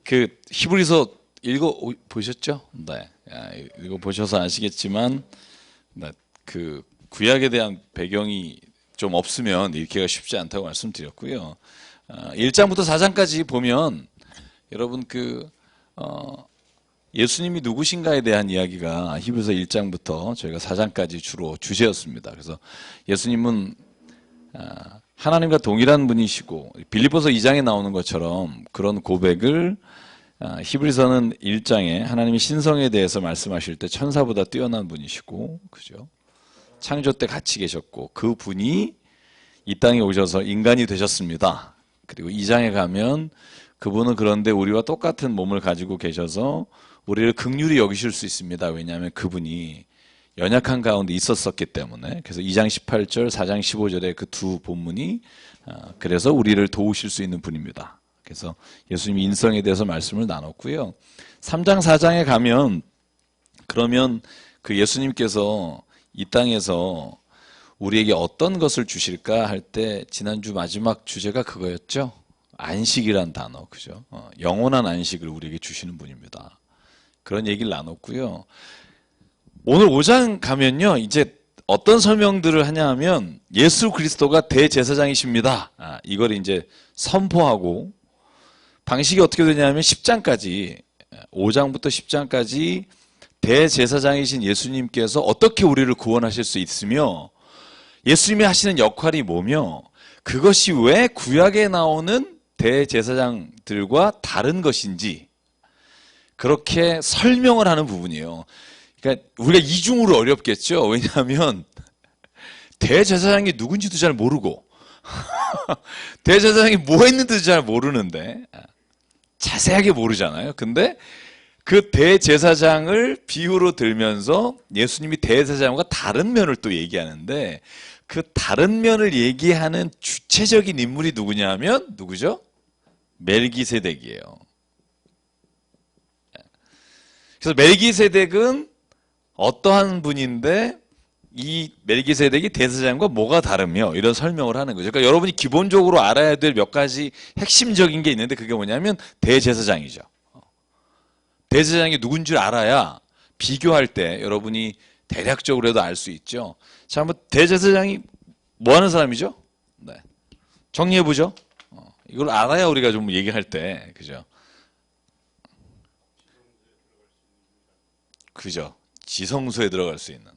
그 히브리서 읽어 보셨죠? 네. 읽어 보셔서 아시겠지만, 네, 그 구약에 대한 배경이 좀 없으면 읽기가 쉽지 않다고 말씀드렸고요. 1장부터 4장까지 보면 여러분 예수님이 누구신가에 대한 이야기가 히브리서 1장부터 저희가 4장까지 주로 주제였습니다. 그래서 예수님은 하나님과 동일한 분이시고, 빌립보서 2장에 나오는 것처럼 그런 고백을 히브리서는 1장에 하나님의 신성에 대해서 말씀하실 때 천사보다 뛰어난 분이시고, 그죠? 창조 때 같이 계셨고, 그 분이 이 땅에 오셔서 인간이 되셨습니다. 그리고 2장에 가면 그분은 그런데 우리와 똑같은 몸을 가지고 계셔서 우리를 긍휼히 여기실 수 있습니다. 왜냐하면 그분이 연약한 가운데 있었었기 때문에. 그래서 2장 18절, 4장 15절의 그 두 본문이 그래서 우리를 도우실 수 있는 분입니다. 그래서 예수님이 인성에 대해서 말씀을 나눴고요. 3장, 4장에 가면 그러면 그 예수님께서 이 땅에서 우리에게 어떤 것을 주실까 할 때 지난주 마지막 주제가 그거였죠. 안식이란 단어, 그죠? 영원한 안식을 우리에게 주시는 분입니다. 그런 얘기를 나눴고요. 오늘 5장 가면요, 이제 어떤 설명들을 하냐 하면 예수 그리스도가 대제사장이십니다. 이걸 이제 선포하고, 방식이 어떻게 되냐면 10장까지, 5장부터 10장까지 대제사장이신 예수님께서 어떻게 우리를 구원하실 수 있으며 예수님이 하시는 역할이 뭐며 그것이 왜 구약에 나오는 대제사장들과 다른 것인지 그렇게 설명을 하는 부분이에요. 그러니까 우리가 이중으로 어렵겠죠. 왜냐하면 대제사장이 누군지도 잘 모르고 대제사장이 뭐 했는지도 잘 모르는데 자세하게 모르잖아요. 근데 그 대제사장을 비유로 들면서 예수님이 대제사장과 다른 면을 또 얘기하는데 그 다른 면을 얘기하는 주체적인 인물이 누구냐 하면 누구죠? 멜기세덱이에요. 그래서 멜기세덱은 어떠한 분인데 이 멜기세덱이 대제사장과 뭐가 다르며 이런 설명을 하는 거죠. 그러니까 여러분이 기본적으로 알아야 될 몇 가지 핵심적인 게 있는데 그게 뭐냐면 대제사장이죠. 대제사장이 누군 줄 알아야 비교할 때 여러분이 대략적으로도 알 수 있죠. 자, 한번 대제사장이 뭐 하는 사람이죠? 네. 정리해보죠. 이걸 알아야 우리가 좀 얘기할 때, 그죠? 그죠? 지성소에 들어갈 수 있는.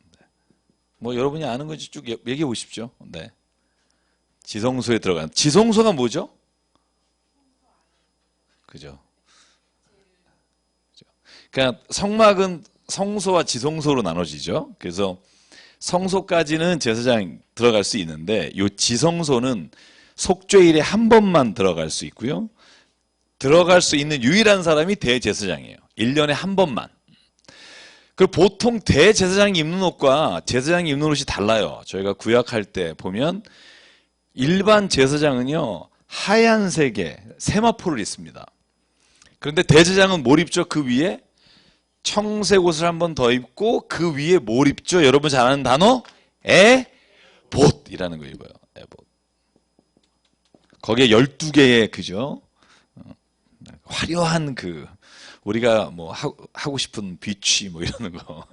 뭐 여러분이 아는 건지 쭉 얘기해 보십시오. 네. 지성소에 들어간. 지성소가 뭐죠? 그죠? 그러니까 성막은 성소와 지성소로 나눠지죠. 그래서 성소까지는 제사장이 들어갈 수 있는데 이 지성소는 속죄일에 한 번만 들어갈 수 있고요. 들어갈 수 있는 유일한 사람이 대제사장이에요. 1년에 한 번만. 그 보통 대제사장이 입는 옷과 제사장이 입는 옷이 달라요. 저희가 구약할 때 보면 일반 제사장은요 하얀색의 세마포를 입습니다. 그런데 대제사장은 뭘 입죠? 그 위에 청색 옷을 한 번 더 입고 그 위에 뭘 입죠? 여러분 잘 아는 단어? 에봇이라는 거 입어요. 에봇. 거기에 12개의 그죠? 화려한 우리가 뭐 하고 싶은 비취 뭐 이러는 거.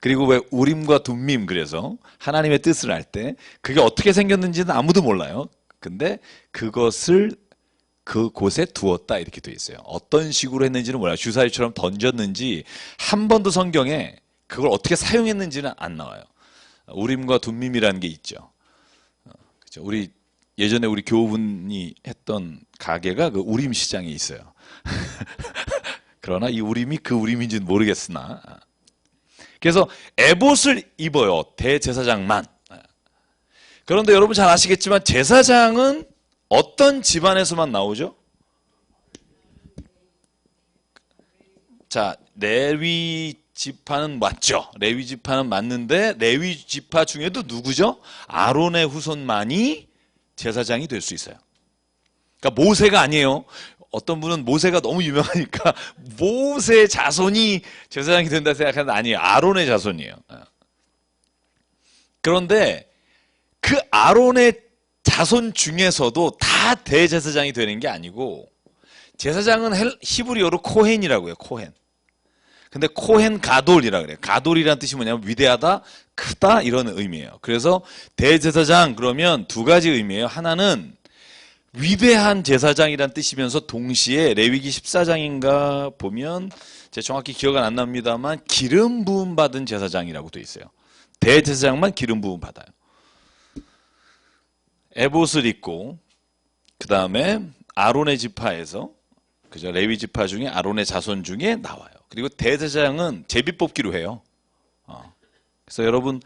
그리고 왜 우림과 둠밈 그래서 하나님의 뜻을 알 때 그게 어떻게 생겼는지는 아무도 몰라요. 근데 그것을 그곳에 두었다 이렇게 돼 있어요. 어떤 식으로 했는지는 몰라요. 주사위처럼 던졌는지 한 번도 성경에 그걸 어떻게 사용했는지는 안 나와요. 우림과 둠밈이라는 게 있죠. 그렇죠? 예전에 우리 교우분이 했던 가게가 그 우림 시장에 있어요. 그러나 이 우림이 그 우림인지는 모르겠으나 그래서 에봇을 입어요. 대제사장만. 그런데 여러분 잘 아시겠지만 제사장은 어떤 집안에서만 나오죠? 자, 레위 지파는 맞죠. 레위 지파는 맞는데 레위 지파 중에도 누구죠? 아론의 후손만이 제사장이 될 수 있어요. 그러니까 모세가 아니에요. 어떤 분은 모세가 너무 유명하니까 모세 자손이 제사장이 된다 생각하는데 아니에요. 아론의 자손이에요. 그런데 그 아론의 자손 중에서도 다 대제사장이 되는 게 아니고 제사장은 히브리어로 코헨이라고 해요. 코헨. 근데 코헨 가돌이라 그래요. 가돌이라는 뜻이 뭐냐면 위대하다, 크다 이런 의미예요. 그래서 대제사장 그러면 두 가지 의미예요. 하나는 위대한 제사장이란 뜻이면서 동시에 레위기 14장인가 보면 제가 정확히 기억은 안 납니다만 기름 부음 받은 제사장이라고 돼 있어요. 대제사장만 기름 부음 받아요. 에봇을 입고 그 다음에 아론의 지파에서 그죠? 레위 지파 중에 아론의 자손 중에 나와요. 그리고 대제사장은 제비뽑기로 해요. 그래서 여러분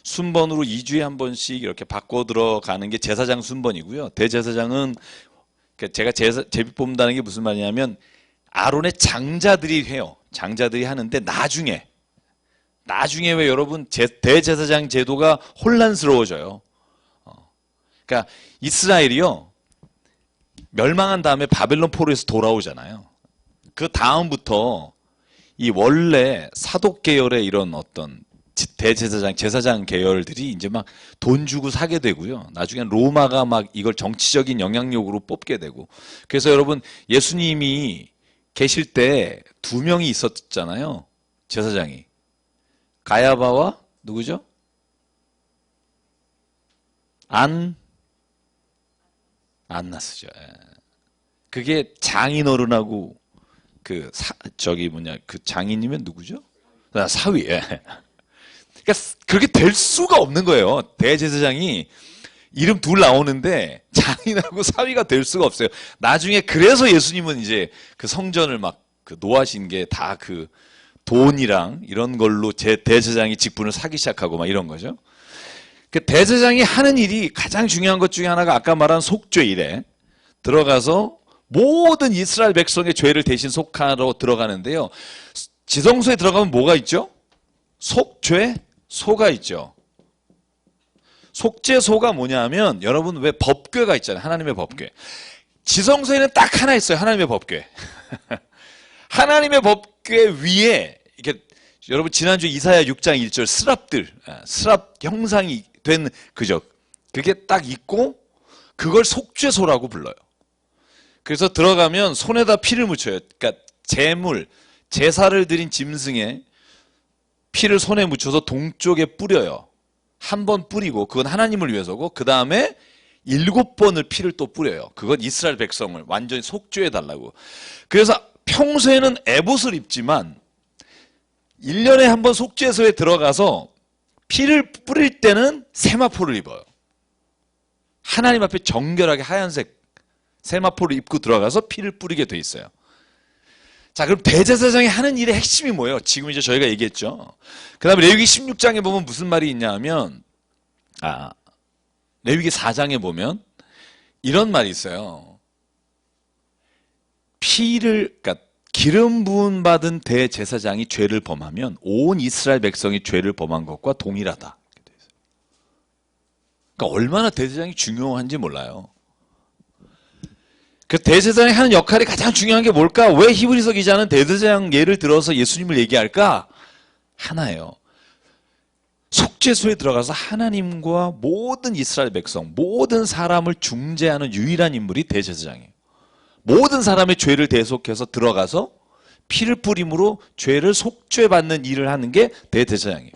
순번으로 2주에 한 번씩 이렇게 바꿔 들어가는 게 제사장 순번이고요. 대제사장은 제가 제비 뽑는다는 게 무슨 말이냐면 아론의 장자들이 해요. 장자들이 하는데 나중에 왜 여러분 대제사장 제도가 혼란스러워져요. 그러니까 이스라엘이요. 멸망한 다음에 바벨론 포로에서 돌아오잖아요. 그 다음부터 이 원래 사독 계열의 이런 어떤 대제사장, 제사장 계열들이 이제 막 돈 주고 사게 되고요. 나중엔 로마가 막 이걸 정치적인 영향력으로 뽑게 되고. 그래서 여러분 예수님이 계실 때 두 명이 있었잖아요. 제사장이. 가야바와 누구죠? 안나스죠. 그게 장인어른하고 그 장인이면 누구죠? 사위. 그러니까 그렇게 될 수가 없는 거예요. 대제사장이 이름 둘 나오는데 장인하고 사위가 될 수가 없어요. 나중에 그래서 예수님은 이제 그 성전을 막 그 노하신 게 다 그 돈이랑 이런 걸로 대제사장이 직분을 사기 시작하고 막 이런 거죠. 그 대제사장이 하는 일이 가장 중요한 것 중에 하나가 아까 말한 속죄일에 들어가서 모든 이스라엘 백성의 죄를 대신 속하러 들어가는데요. 지성소에 들어가면 뭐가 있죠? 속죄소가 있죠. 속죄소가 뭐냐면 여러분 왜 법궤가 있잖아요. 하나님의 법궤. 지성소에는 딱 하나 있어요. 하나님의 법궤. 하나님의 법궤 위에 이렇게 여러분 지난주 이사야 6장 1절 스랍 형상이 된 그죠. 그게 딱 있고 그걸 속죄소라고 불러요. 그래서 들어가면 손에다 피를 묻혀요. 그러니까 제사를 드린 짐승에 피를 손에 묻혀서 동쪽에 뿌려요. 한 번 뿌리고 그건 하나님을 위해서고 그 다음에 7번을 피를 또 뿌려요. 그건 이스라엘 백성을 완전히 속죄해 달라고. 그래서 평소에는 에봇을 입지만 1년에 한 번 속죄소에 들어가서 피를 뿌릴 때는 세마포를 입어요. 하나님 앞에 정결하게 하얀색 세마포를 입고 들어가서 피를 뿌리게 돼 있어요. 자, 그럼 대제사장이 하는 일의 핵심이 뭐예요? 지금 이제 저희가 얘기했죠. 그 다음에 레위기 16장에 보면 무슨 말이 있냐 하면 레위기 4장에 보면 이런 말이 있어요. 그러니까 기름 부음 받은 대제사장이 죄를 범하면 온 이스라엘 백성이 죄를 범한 것과 동일하다. 그러니까 얼마나 대제사장이 중요한지 몰라요. 그 대제사장이 하는 역할이 가장 중요한 게 뭘까? 왜 히브리서 기자는 대제사장 예를 들어서 예수님을 얘기할까? 하나예요. 속죄소에 들어가서 하나님과 모든 이스라엘 백성, 모든 사람을 중재하는 유일한 인물이 대제사장이에요. 모든 사람의 죄를 대속해서 들어가서 피를 뿌림으로 죄를 속죄받는 일을 하는 게 대제사장이에요.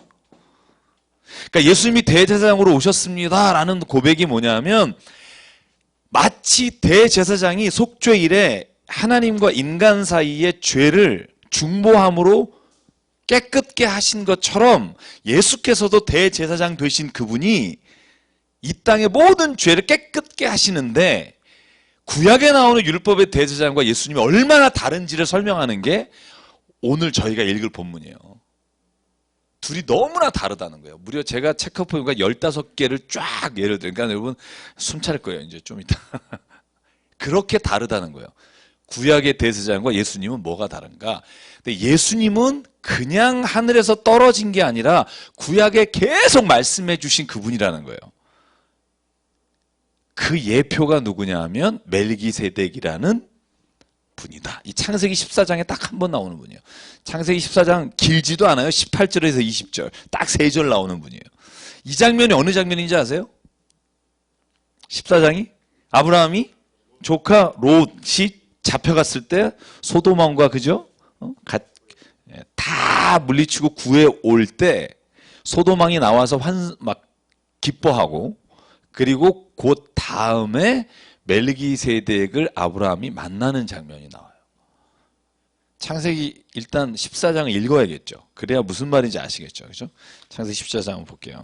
그러니까 예수님이 대제사장으로 오셨습니다라는 고백이 뭐냐면 마치 대제사장이 속죄일에 하나님과 인간 사이의 죄를 중보함으로 깨끗게 하신 것처럼 예수께서도 대제사장 되신 그분이 이 땅의 모든 죄를 깨끗게 하시는데 구약에 나오는 율법의 대제사장과 예수님이 얼마나 다른지를 설명하는 게 오늘 저희가 읽을 본문이에요. 둘이 너무나 다르다는 거예요. 무려 제가 체크해보니까 15개를 쫙 예를 들으니까 여러분 숨 차릴 거예요. 이제 좀 이따. 그렇게 다르다는 거예요. 구약의 대제사장과 예수님은 뭐가 다른가? 근데 예수님은 그냥 하늘에서 떨어진 게 아니라 구약에 계속 말씀해 주신 그분이라는 거예요. 그 예표가 누구냐 하면 멜기세덱이라는 분이다. 이 창세기 14장에 딱 한 번 나오는 분이에요. 창세기 14장 길지도 않아요. 18절에서 20절. 딱 3절 나오는 분이에요. 이 장면이 어느 장면인지 아세요? 14장이? 아브라함이 조카 롯이 잡혀갔을 때 소돔왕과 그죠? 다 물리치고 구해 올 때 소돔왕이 나와서 막 기뻐하고 그리고 그 다음에 멜기세덱을 아브라함이 만나는 장면이 나와요. 창세기 일단 14장을 읽어야겠죠. 그래야 무슨 말인지 아시겠죠. 그죠? 창세기 14장 한번 볼게요.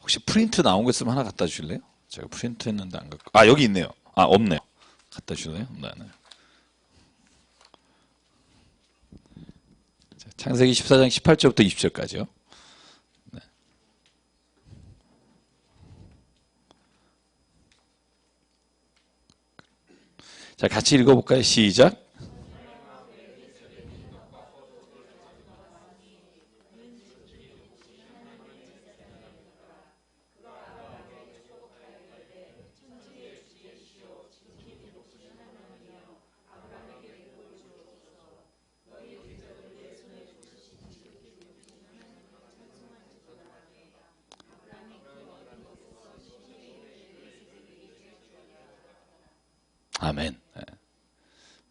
혹시 프린트 나온 거 있으면 하나 갖다 주실래요? 제가 프린트 했는데 안 갖고. 아, 여기 있네요. 아, 없네요. 갖다 주실래요? 네, 네. 창세기 14장 18절부터 20절까지요. 네. 자, 같이 읽어볼까요? 시작. 아멘. 네.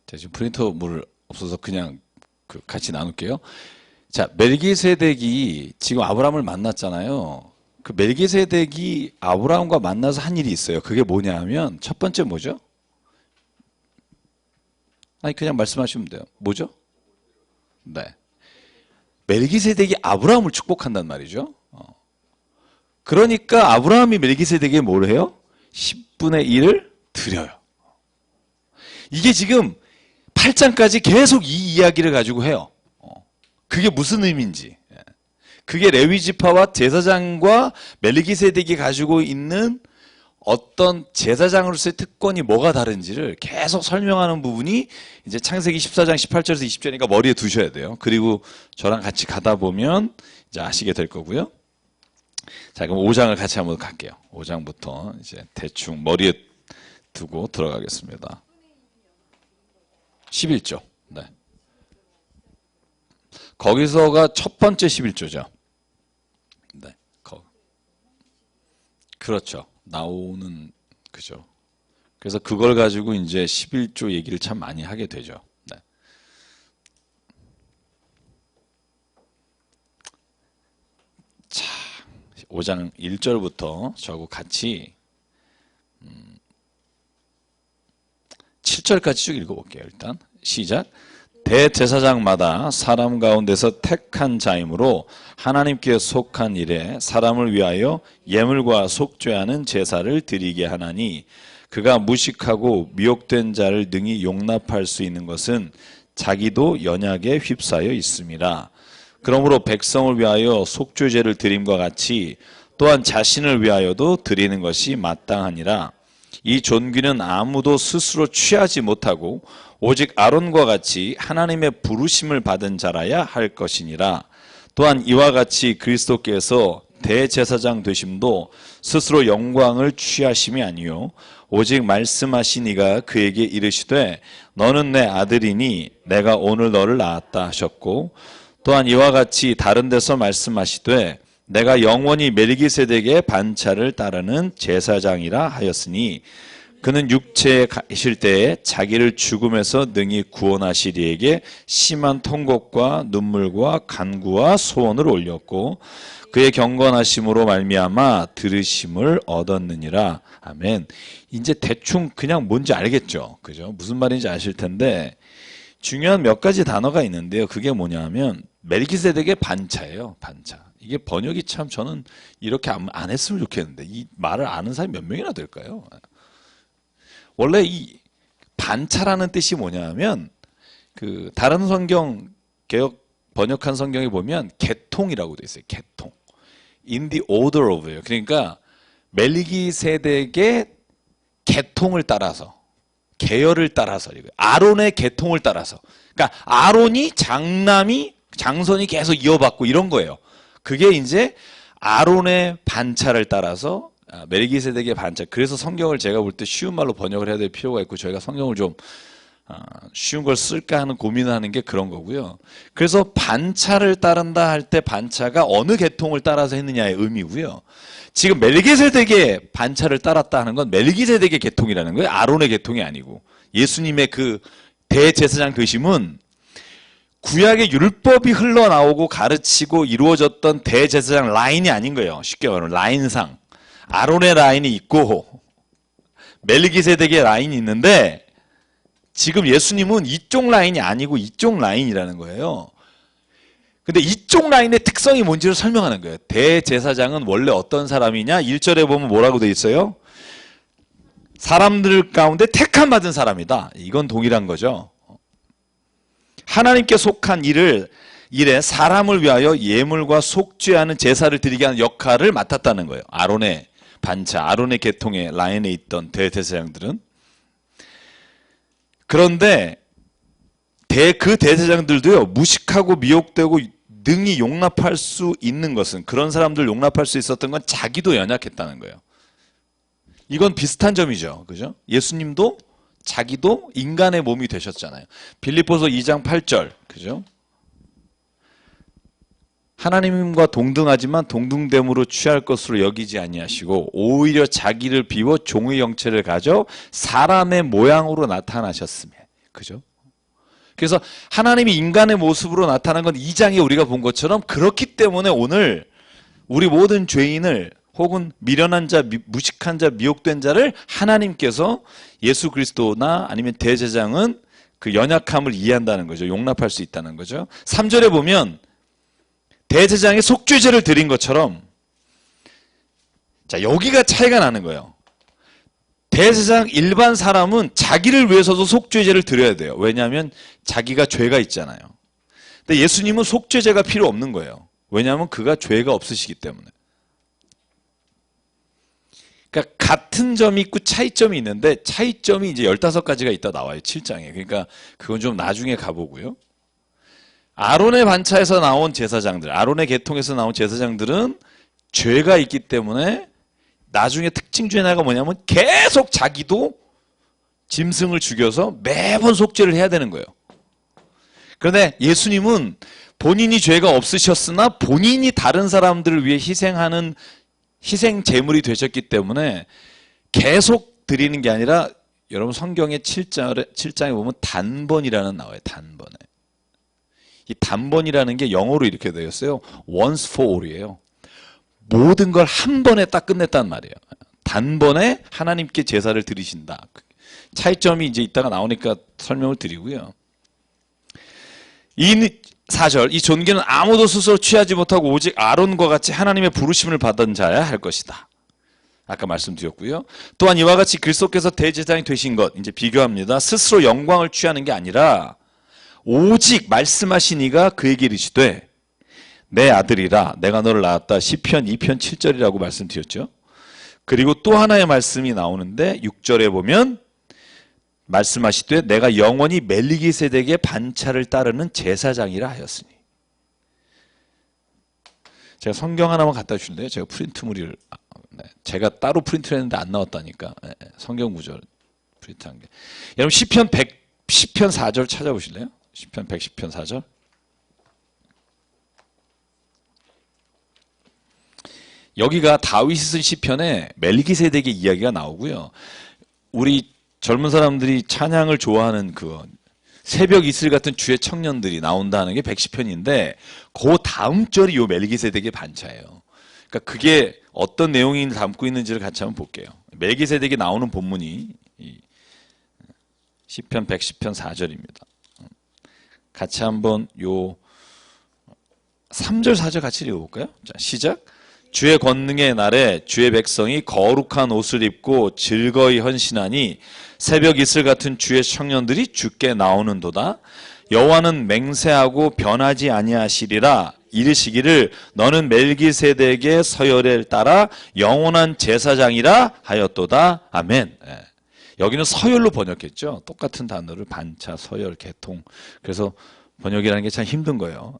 제가 지금 프린터 물 없어서 그냥 같이 나눌게요. 자, 멜기세덱이 지금 아브라함을 만났잖아요. 그 멜기세덱이 아브라함과 만나서 한 일이 있어요. 그게 뭐냐 하면 첫 번째 뭐죠? 아니 그냥 말씀하시면 돼요. 뭐죠? 네. 멜기세덱이 아브라함을 축복한단 말이죠. 그러니까 아브라함이 멜기세덱에게 뭘 해요? 10분의 1을 드려요. 이게 지금 8장까지 계속 이 이야기를 가지고 해요. 그게 무슨 의미인지. 그게 레위지파와 제사장과 멜기세덱이 가지고 있는 어떤 제사장으로서의 특권이 뭐가 다른지를 계속 설명하는 부분이 이제 창세기 14장 18절에서 20절이니까 머리에 두셔야 돼요. 그리고 저랑 같이 가다 보면 이제 아시게 될 거고요. 자, 그럼 5장을 같이 한번 갈게요. 5장부터 이제 대충 머리에 두고 들어가겠습니다. 11조. 네. 거기서가 첫 번째 11조죠. 네. 그렇죠. 나오는, 그죠. 그래서 그걸 가지고 이제 11조 얘기를 참 많이 하게 되죠. 네. 자, 5장 1절부터 저하고 같이 7절까지 쭉 읽어볼게요. 일단 시작. 대제사장마다 사람 가운데서 택한 자이므로 하나님께 속한 일에 사람을 위하여 예물과 속죄하는 제사를 드리게 하나니 그가 무식하고 미혹된 자를 능히 용납할 수 있는 것은 자기도 연약에 휩싸여 있음이라. 그러므로 백성을 위하여 속죄제를 드림과 같이 또한 자신을 위하여도 드리는 것이 마땅하니라. 이 존귀는 아무도 스스로 취하지 못하고 오직 아론과 같이 하나님의 부르심을 받은 자라야 할 것이니라. 또한 이와 같이 그리스도께서 대제사장 되심도 스스로 영광을 취하심이 아니요 오직 말씀하신 이가 그에게 이르시되 너는 내 아들이니 내가 오늘 너를 낳았다 하셨고 또한 이와 같이 다른 데서 말씀하시되 내가 영원히 멜기세덱의 반차를 따르는 제사장이라 하였으니 그는 육체에 가실 때에 자기를 죽음에서 능히 구원하시리 에게 심한 통곡과 눈물과 간구와 소원을 올렸고 그의 경건하심으로 말미암아 들으심을 얻었느니라. 아멘. 이제 대충 그냥 뭔지 알겠죠? 그죠? 무슨 말인지 아실 텐데 중요한 몇 가지 단어가 있는데요. 그게 뭐냐면 멜기세덱의 반차예요. 반차. 이게 번역이 참 저는 이렇게 안 했으면 좋겠는데 이 말을 아는 사람이 몇 명이나 될까요? 원래 이 반차라는 뜻이 뭐냐면 그 다른 성경 개역 번역한 성경에 보면 계통이라고 돼 있어요. 계통. In the order of예요. 그러니까 멜기세덱의 계통을 따라서 계열을 따라서 아론의 계통을 따라서 그러니까 아론이 장선이 계속 이어받고 이런 거예요. 그게 이제 아론의 반차를 따라서 멜기세덱의 반차. 그래서 성경을 제가 볼 때 쉬운 말로 번역을 해야 될 필요가 있고 저희가 성경을 좀 쉬운 걸 쓸까 하는 고민을 하는 게 그런 거고요. 그래서 반차를 따른다 할 때 반차가 어느 계통을 따라서 했느냐의 의미고요. 지금 멜기세덱의 반차를 따랐다 하는 건 멜기세덱의 계통이라는 거예요. 아론의 계통이 아니고. 예수님의 그 대제사장 되심은 구약의 율법이 흘러나오고 가르치고 이루어졌던 대제사장 라인이 아닌 거예요. 쉽게 말하면 라인상. 아론의 라인이 있고 멜기세덱의 라인이 있는데 지금 예수님은 이쪽 라인이 아니고 이쪽 라인이라는 거예요. 근데 이쪽 라인의 특성이 뭔지를 설명하는 거예요. 대제사장은 원래 어떤 사람이냐? 1절에 보면 뭐라고 돼 있어요? 사람들 가운데 택함 받은 사람이다. 이건 동일한 거죠. 하나님께 속한 일에 사람을 위하여 예물과 속죄하는 제사를 드리게 하는 역할을 맡았다는 거예요. 아론의 반차, 아론의 계통의 라인에 있던 대제사장들은. 그런데 그 대제사장들도요, 무식하고 미혹되고 능히 용납할 수 있는 것은, 그런 사람들 용납할 수 있었던 건 자기도 연약했다는 거예요. 이건 비슷한 점이죠. 그죠? 예수님도 자기도 인간의 몸이 되셨잖아요. 빌립보서 2장 8절. 그죠? 하나님과 동등하지만 동등됨으로 취할 것으로 여기지 아니하시고 오히려 자기를 비워 종의 형체를 가져 사람의 모양으로 나타나셨으며. 그죠? 그래서 하나님이 인간의 모습으로 나타난 건 2장에 우리가 본 것처럼 그렇기 때문에 오늘 우리 모든 죄인을 혹은 미련한 자, 무식한 자, 미혹된 자를 하나님께서 예수 그리스도나 아니면 대제사장은 그 연약함을 이해한다는 거죠. 용납할 수 있다는 거죠. 3절에 보면 대제사장이 속죄제를 드린 것처럼, 자, 여기가 차이가 나는 거예요. 대제사장 일반 사람은 자기를 위해서도 속죄제를 드려야 돼요. 왜냐하면 자기가 죄가 있잖아요. 근데 예수님은 속죄제가 필요 없는 거예요. 왜냐하면 그가 죄가 없으시기 때문에. 그러니까 같은 점이 있고 차이점이 있는데 차이점이 이제 15가지가 있다 나와요. 7장에. 그러니까 그건 좀 나중에 가보고요. 아론의 반차에서 나온 제사장들, 아론의 계통에서 나온 제사장들은 죄가 있기 때문에 나중에 특징 중에 하나가 뭐냐면 계속 자기도 짐승을 죽여서 매번 속죄를 해야 되는 거예요. 그런데 예수님은 본인이 죄가 없으셨으나 본인이 다른 사람들을 위해 희생하는 희생 제물이 되셨기 때문에 계속 드리는 게 아니라, 여러분 성경의 7장에 보면 단번이라는 나와요. 단번에. 이 단번이라는 게 영어로 이렇게 되어 있어요. once for all이에요. 모든 걸 한 번에 딱 끝냈단 말이에요. 단번에 하나님께 제사를 드리신다. 차이점이 이제 이따가 나오니까 설명을 드리고요. 이 4절, 이 존귀는 아무도 스스로 취하지 못하고 오직 아론과 같이 하나님의 부르심을 받은 자야 할 것이다. 아까 말씀드렸고요. 또한 이와 같이 그리스도께서 대제사장이 되신 것, 이제 비교합니다. 스스로 영광을 취하는 게 아니라 오직 말씀하신 이가 그에게 이르시되 내 아들이라 내가 너를 낳았다. 시편 2편 7절이라고 말씀드렸죠. 그리고 또 하나의 말씀이 나오는데 6절에 보면 말씀하시되 내가 영원히 멜기세덱의 반차를 따르는 제사장이라 하였으니. 제가 성경 하나만 갖다 주실래요? 제가 프린트물을 제가 따로 프린트를 했는데 안 나왔다니까. 성경 구절 프린트한 게. 여러분 시편 4절 찾아보실래요? 시편 110편 4절. 여기가 다윗이 쓴 시편에 멜기세덱의 이야기가 나오고요. 우리 젊은 사람들이 찬양을 좋아하는 그 새벽 이슬 같은 주의 청년들이 나온다는 게 110편인데 그 다음 절이 요 멜기세덱의 반차예요. 그러니까 그게 어떤 내용이 담고 있는지를 같이 한번 볼게요. 멜기세덱이 나오는 본문이 시편 110편 4절입니다. 같이 한번 요 3절 4절 같이 읽어볼까요? 자, 시작. 주의 권능의 날에 주의 백성이 거룩한 옷을 입고 즐거이 헌신하니 새벽 이슬 같은 주의 청년들이 주께 나오는도다. 여호와는 맹세하고 변하지 아니하시리라. 이르시기를 너는 멜기세덱의 서열을 따라 영원한 제사장이라 하였도다. 아멘. 여기는 서열로 번역했죠. 똑같은 단어를 반차, 서열, 계통. 그래서 번역이라는 게 참 힘든 거예요.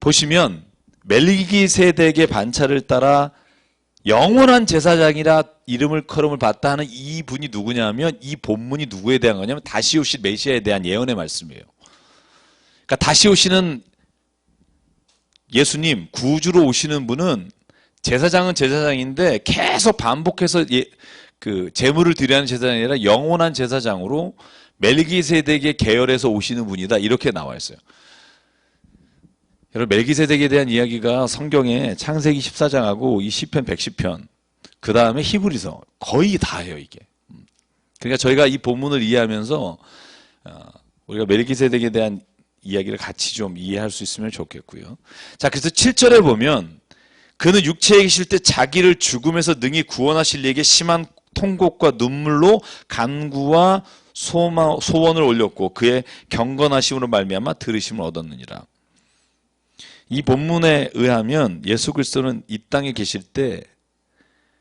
보시면 멜기세덱의 반차를 따라 영원한 제사장이라 이름을 걸음을 받다 하는 이 분이 누구냐면, 이 본문이 누구에 대한 거냐면 다시 오실 메시아에 대한 예언의 말씀이에요. 그러니까 다시 오시는 예수님, 구주로 오시는 분은 제사장은 제사장인데 계속 반복해서 그 제물을 드리는 제사장이 아니라 영원한 제사장으로 멜기세덱의 계열에서 오시는 분이다, 이렇게 나와 있어요. 여러분, 멜기세덱에 대한 이야기가 성경에 창세기 14장하고 이 시편 110편, 그 다음에 히브리서 거의 다예요, 이게. 그러니까 저희가 이 본문을 이해하면서 우리가 멜기세덱에 대한 이야기를 같이 좀 이해할 수 있으면 좋겠고요. 자, 그래서 7절에 보면 그는 육체에 계실 때 자기를 죽음에서 능히 구원하실 이에게 심한 통곡과 눈물로 간구와 소원을 올렸고 그의 경건하심으로 말미암아 들으심을 얻었느니라. 이 본문에 의하면 예수 그리스도는 이 땅에 계실 때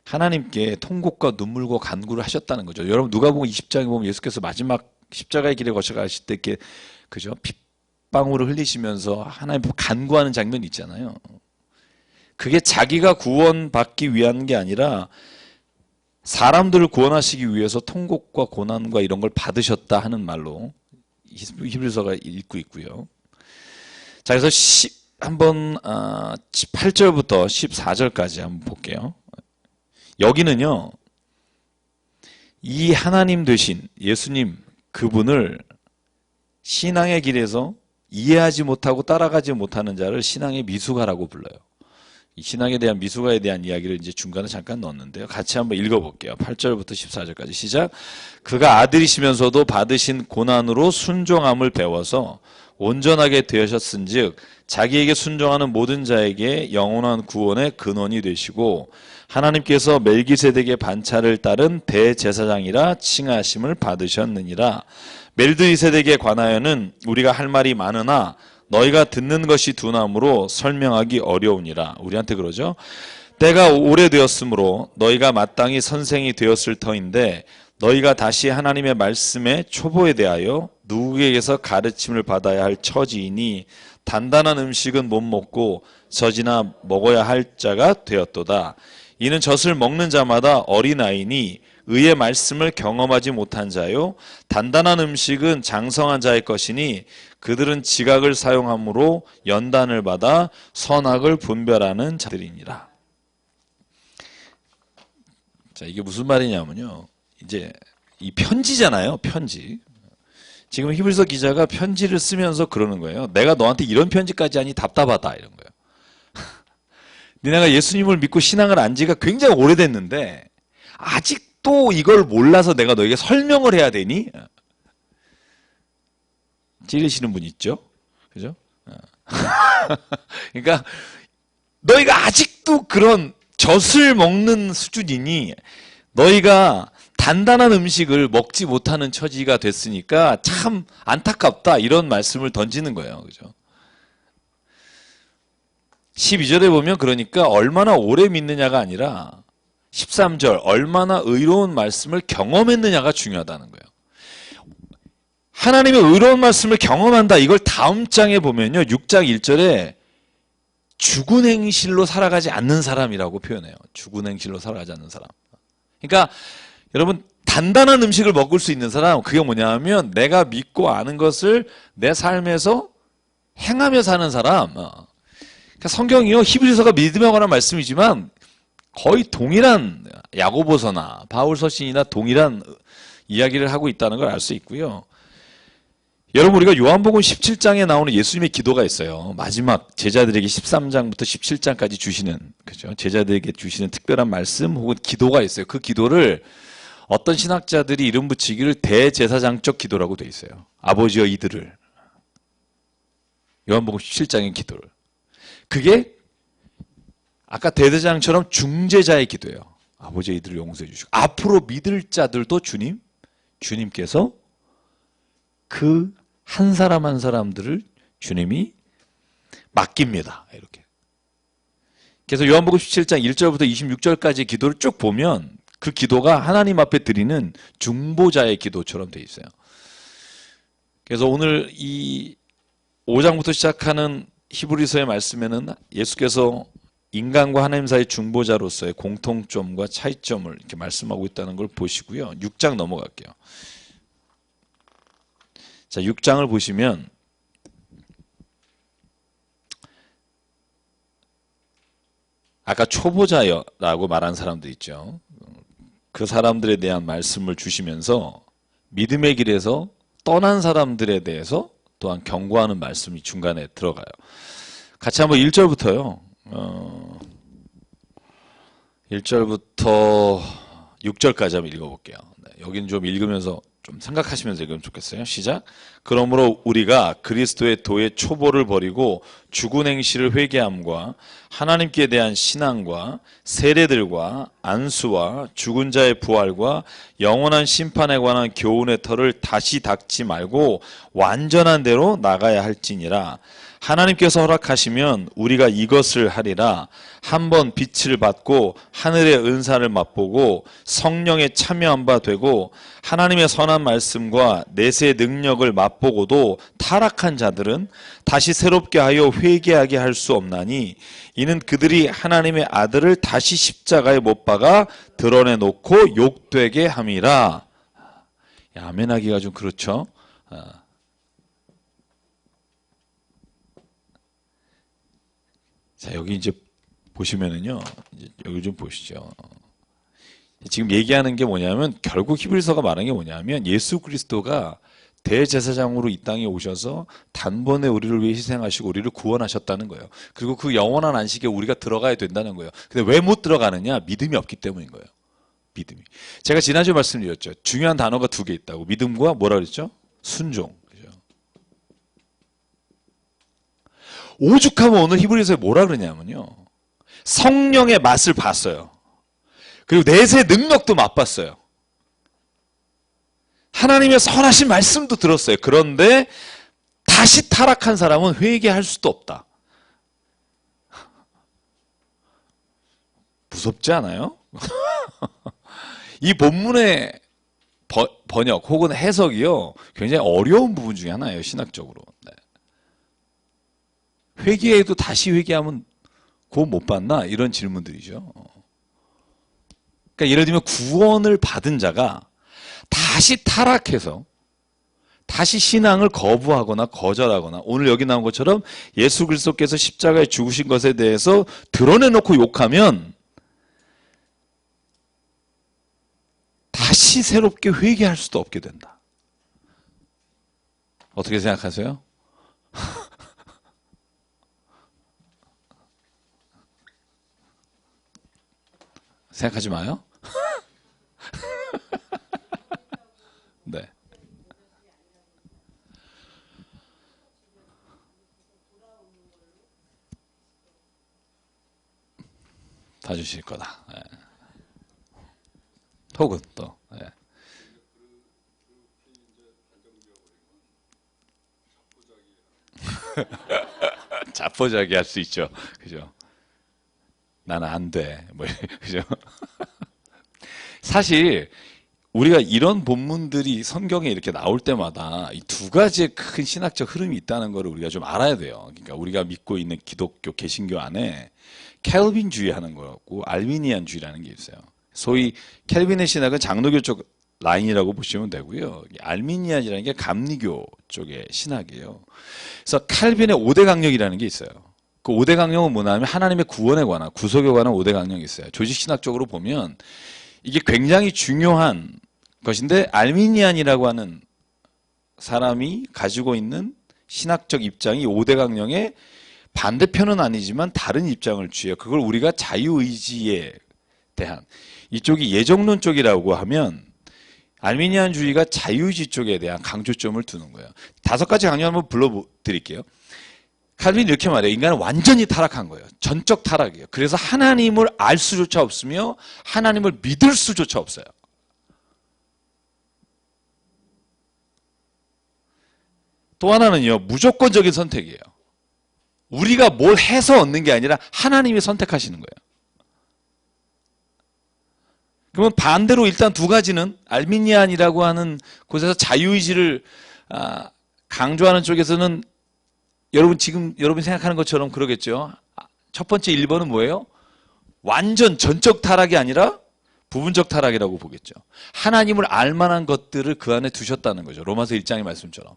하나님께 통곡과 눈물과 간구를 하셨다는 거죠. 여러분, 누가복음 20장에 보면 예수께서 마지막 십자가의 길에 거쳐가실 때 이렇게, 그죠? 핏방울을 흘리시면서 하나님 보고 간구하는 장면이 있잖아요. 그게 자기가 구원받기 위한 게 아니라 사람들을 구원하시기 위해서 통곡과 고난과 이런 걸 받으셨다 하는 말로 히브리서가 읽고 있고요. 자, 그래서 한번 8절부터 14절까지 한번 볼게요. 여기는요, 이 하나님 되신 예수님, 그분을 신앙의 길에서 이해하지 못하고 따라가지 못하는 자를 신앙의 미숙아라고 불러요. 이 신앙에 대한 미숙아에 대한 이야기를 이제 중간에 잠깐 넣었는데요. 같이 한번 읽어볼게요. 8절부터 14절까지 시작. 그가 아들이시면서도 받으신 고난으로 순종함을 배워서 온전하게 되셨은즉 자기에게 순종하는 모든 자에게 영원한 구원의 근원이 되시고 하나님께서 멜기세덱의 반차를 따른 대제사장이라 칭하심을 받으셨느니라. 멜기세덱에 관하여는 우리가 할 말이 많으나 너희가 듣는 것이 둔함으로 설명하기 어려우니라. 우리한테 그러죠. 때가 오래되었으므로 너희가 마땅히 선생이 되었을 터인데 너희가 다시 하나님의 말씀의 초보에 대하여 누구에게서 가르침을 받아야 할 처지이니 단단한 음식은 못 먹고 젖이나 먹어야 할 자가 되었도다. 이는 젖을 먹는 자마다 어린아이니 의의 말씀을 경험하지 못한 자요 단단한 음식은 장성한 자의 것이니 그들은 지각을 사용함으로 연단을 받아 선악을 분별하는 자들이니라. 자, 이게 무슨 말이냐면요, 이제 이 편지잖아요, 편지. 지금 히브리서 기자가 편지를 쓰면서 그러는 거예요. 내가 너한테 이런 편지까지 하니 답답하다, 이런 거예요. 니네가 예수님을 믿고 신앙을 안 지가 굉장히 오래됐는데 아직도 이걸 몰라서 내가 너에게 설명을 해야 되니? 찌르시는 분 있죠? 그죠? 그러니까 너희가 아직도 그런 젖을 먹는 수준이니 너희가 단단한 음식을 먹지 못하는 처지가 됐으니까 참 안타깝다, 이런 말씀을 던지는 거예요. 그죠? 12절에 보면 그러니까 얼마나 오래 믿느냐가 아니라 13절 얼마나 의로운 말씀을 경험했느냐가 중요하다는 거예요. 하나님의 의로운 말씀을 경험한다, 이걸 다음 장에 보면요, 6장 1절에 죽은 행실로 살아가지 않는 사람이라고 표현해요. 죽은 행실로 살아가지 않는 사람. 그러니까 여러분, 단단한 음식을 먹을 수 있는 사람, 그게 뭐냐면 내가 믿고 아는 것을 내 삶에서 행하며 사는 사람. 그러니까 성경이요, 히브리서가 믿음에 관한 말씀이지만 거의 동일한, 야고보서나 바울서신이나 동일한 이야기를 하고 있다는 걸 알 수 있고요. 여러분, 우리가 요한복음 17장에 나오는 예수님의 기도가 있어요. 마지막 제자들에게 13장부터 17장까지 주시는, 그죠? 제자들에게 주시는 특별한 말씀 혹은 기도가 있어요. 그 기도를 어떤 신학자들이 이름 붙이기를 대제사장적 기도라고 돼 있어요. 아버지여 이들을, 요한복음 17장의 기도를. 그게 아까 대제사장처럼 중재자의 기도예요. 아버지여 이들을 용서해 주시고 앞으로 믿을 자들도 주님께서 그 한 사람 한 사람들을 주님이 맡깁니다. 이렇게. 그래서 요한복음 17장 1절부터 26절까지 기도를 쭉 보면 그 기도가 하나님 앞에 드리는 중보자의 기도처럼 돼 있어요. 그래서 오늘 이 5장부터 시작하는 히브리서의 말씀에는 예수께서 인간과 하나님 사이 중보자로서의 공통점과 차이점을 이렇게 말씀하고 있다는 걸 보시고요. 6장 넘어갈게요. 자, 6장을 보시면 아까 초보자라고 말한 사람들 있죠. 그 사람들에 대한 말씀을 주시면서 믿음의 길에서 떠난 사람들에 대해서 또한 경고하는 말씀이 중간에 들어가요. 같이 한번 1절부터요. 1절부터 6절까지 한번 읽어볼게요. 네, 여기는 좀 읽으면서 좀 생각하시면서 읽으면 좋겠어요. 시작. 그러므로 우리가 그리스도의 도의 초보를 버리고 죽은 행실을 회개함과 하나님께 대한 신앙과 세례들과 안수와 죽은 자의 부활과 영원한 심판에 관한 교훈의 털을 다시 닦지 말고 완전한 대로 나가야 할지니라. 하나님께서 허락하시면 우리가 이것을 하리라. 한번 빛을 받고 하늘의 은사를 맛보고 성령에 참여한 바 되고 하나님의 선한 말씀과 내세의 능력을 맛보고도 타락한 자들은 다시 새롭게 하여 회개하게 할 수 없나니 이는 그들이 하나님의 아들을 다시 십자가에 못 박아 드러내놓고 욕되게 함이라. 아멘하기가 좀 그렇죠. 자, 여기 이제 보시면은요, 이제 여기 좀 보시죠. 지금 얘기하는 게 뭐냐면, 결국 히브리서가 말하는 게 뭐냐면, 예수 그리스도가 대제사장으로 이 땅에 오셔서 단번에 우리를 위해 희생하시고 우리를 구원하셨다는 거예요. 그리고 그 영원한 안식에 우리가 들어가야 된다는 거예요. 근데 왜 못 들어가느냐? 믿음이 없기 때문인 거예요. 믿음이. 제가 지난주에 말씀드렸죠. 중요한 단어가 두 개 있다고. 믿음과 뭐라 그랬죠? 순종. 오죽하면 오늘 히브리서에 뭐라 그러냐면요. 성령의 맛을 봤어요. 그리고 내세 능력도 맛봤어요. 하나님의 선하신 말씀도 들었어요. 그런데 다시 타락한 사람은 회개할 수도 없다. 무섭지 않아요? 이 본문의 번역 혹은 해석이요. 굉장히 어려운 부분 중에 하나예요. 신학적으로. 네. 회개해도 다시 회개하면 구원 못 받나? 이런 질문들이죠. 그러니까 예를 들면 구원을 받은 자가 다시 타락해서 다시 신앙을 거부하거나 거절하거나 오늘 여기 나온 것처럼 예수 그리스도께서 십자가에 죽으신 것에 대해서 드러내놓고 욕하면 다시 새롭게 회개할 수도 없게 된다. 어떻게 생각하세요? 생각하지 마요. 네. 봐주실 거다. 네. 혹은 또. 네. 자포자기 할 수 있죠. 그죠? 나는 안 돼. 뭐, 그죠? 사실, 우리가 이런 본문들이 성경에 이렇게 나올 때마다 이 두 가지의 큰 신학적 흐름이 있다는 걸 우리가 좀 알아야 돼요. 그러니까 우리가 믿고 있는 기독교, 개신교 안에 켈빈주의 하는 거고 알미니안주의라는 게 있어요. 소위 켈빈의 신학은 장로교 쪽 라인이라고 보시면 되고요. 알미니안이라는 게 감리교 쪽의 신학이에요. 그래서 칼빈의 5대 강령이라는 게 있어요. 그 5대 강령은 뭐냐면 하나님의 구원에 관한, 구속에 관한 5대 강령이 있어요. 조직신학적으로 보면 이게 굉장히 중요한 것인데 알미니안이라고 하는 사람이 가지고 있는 신학적 입장이 5대 강령의 반대편은 아니지만 다른 입장을 취해요. 그걸 우리가 자유의지에 대한 이쪽이 예정론 쪽이라고 하면 알미니안주의가 자유의지 쪽에 대한 강조점을 두는 거예요. 5가지 강령 한번 불러드릴게요. 칼빈이 이렇게 말해요. 인간은 완전히 타락한 거예요. 전적 타락이에요. 그래서 하나님을 알 수조차 없으며 하나님을 믿을 수조차 없어요. 또 하나는요. 무조건적인 선택이에요. 우리가 뭘 해서 얻는 게 아니라 하나님이 선택하시는 거예요. 그러면 반대로 일단 두 가지는 알미니안이라고 하는 곳에서 자유의지를 강조하는 쪽에서는 여러분 지금 여러분이 생각하는 것처럼 그러겠죠. 첫 번째 1번은 뭐예요? 완전 전적 타락이 아니라 부분적 타락이라고 보겠죠. 하나님을 알만한 것들을 그 안에 두셨다는 거죠. 로마서 1장의 말씀처럼.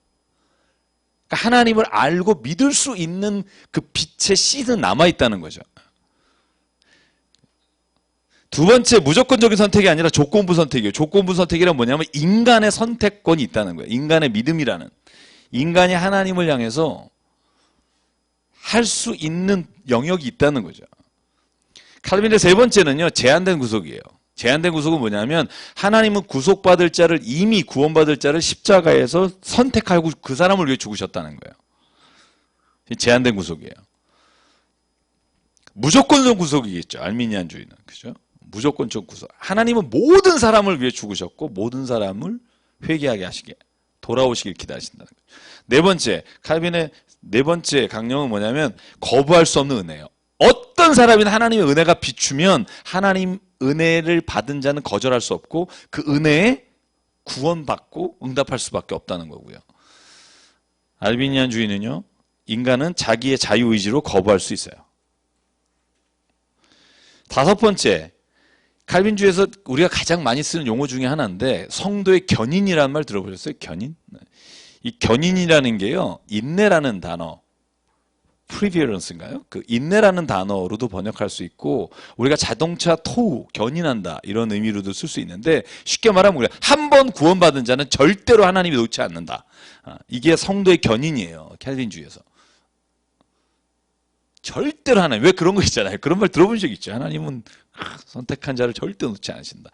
그러니까 하나님을 알고 믿을 수 있는 그 빛의 씨는 남아있다는 거죠. 두 번째, 무조건적인 선택이 아니라 조건부 선택이에요. 조건부 선택이란 뭐냐면 인간의 선택권이 있다는 거예요. 인간의 믿음이라는. 인간이 하나님을 향해서 할 수 있는 영역이 있다는 거죠. 칼빈의 세 번째는요, 제한된 구속이에요. 제한된 구속은 뭐냐면 하나님은 구속받을 자를, 이미 구원받을 자를 십자가에서 선택하고 그 사람을 위해 죽으셨다는 거예요. 제한된 구속이에요. 무조건적 구속이겠죠. 알미니안주의는. 그죠? 무조건적 구속. 하나님은 모든 사람을 위해 죽으셨고 모든 사람을 회개하게 하시게, 돌아오시길 기다리신다는 거예요. 네 번째, 칼빈의 네 번째 강령은 뭐냐면 거부할 수 없는 은혜예요. 어떤 사람이나 하나님의 은혜가 비추면 하나님 은혜를 받은 자는 거절할 수 없고 그 은혜에 구원받고 응답할 수밖에 없다는 거고요. 알비니안주의는요, 인간은 자기의 자유의지로 거부할 수 있어요. 다섯 번째, 칼빈주의에서 우리가 가장 많이 쓰는 용어 중에 하나인데 성도의 견인이라는 말 들어보셨어요? 견인? 이 견인이라는 게요, 인내라는 단어, perseverance인가요? 그 인내라는 단어로도 번역할 수 있고 우리가 자동차 토우, 견인한다 이런 의미로도 쓸 수 있는데 쉽게 말하면 한 번 구원받은 자는 절대로 하나님이 놓지 않는다. 이게 성도의 견인이에요. 캘빈주의에서. 절대로 하나님. 왜 그런 거 있잖아요. 그런 말 들어본 적 있죠. 하나님은 선택한 자를 절대 놓지 않으신다.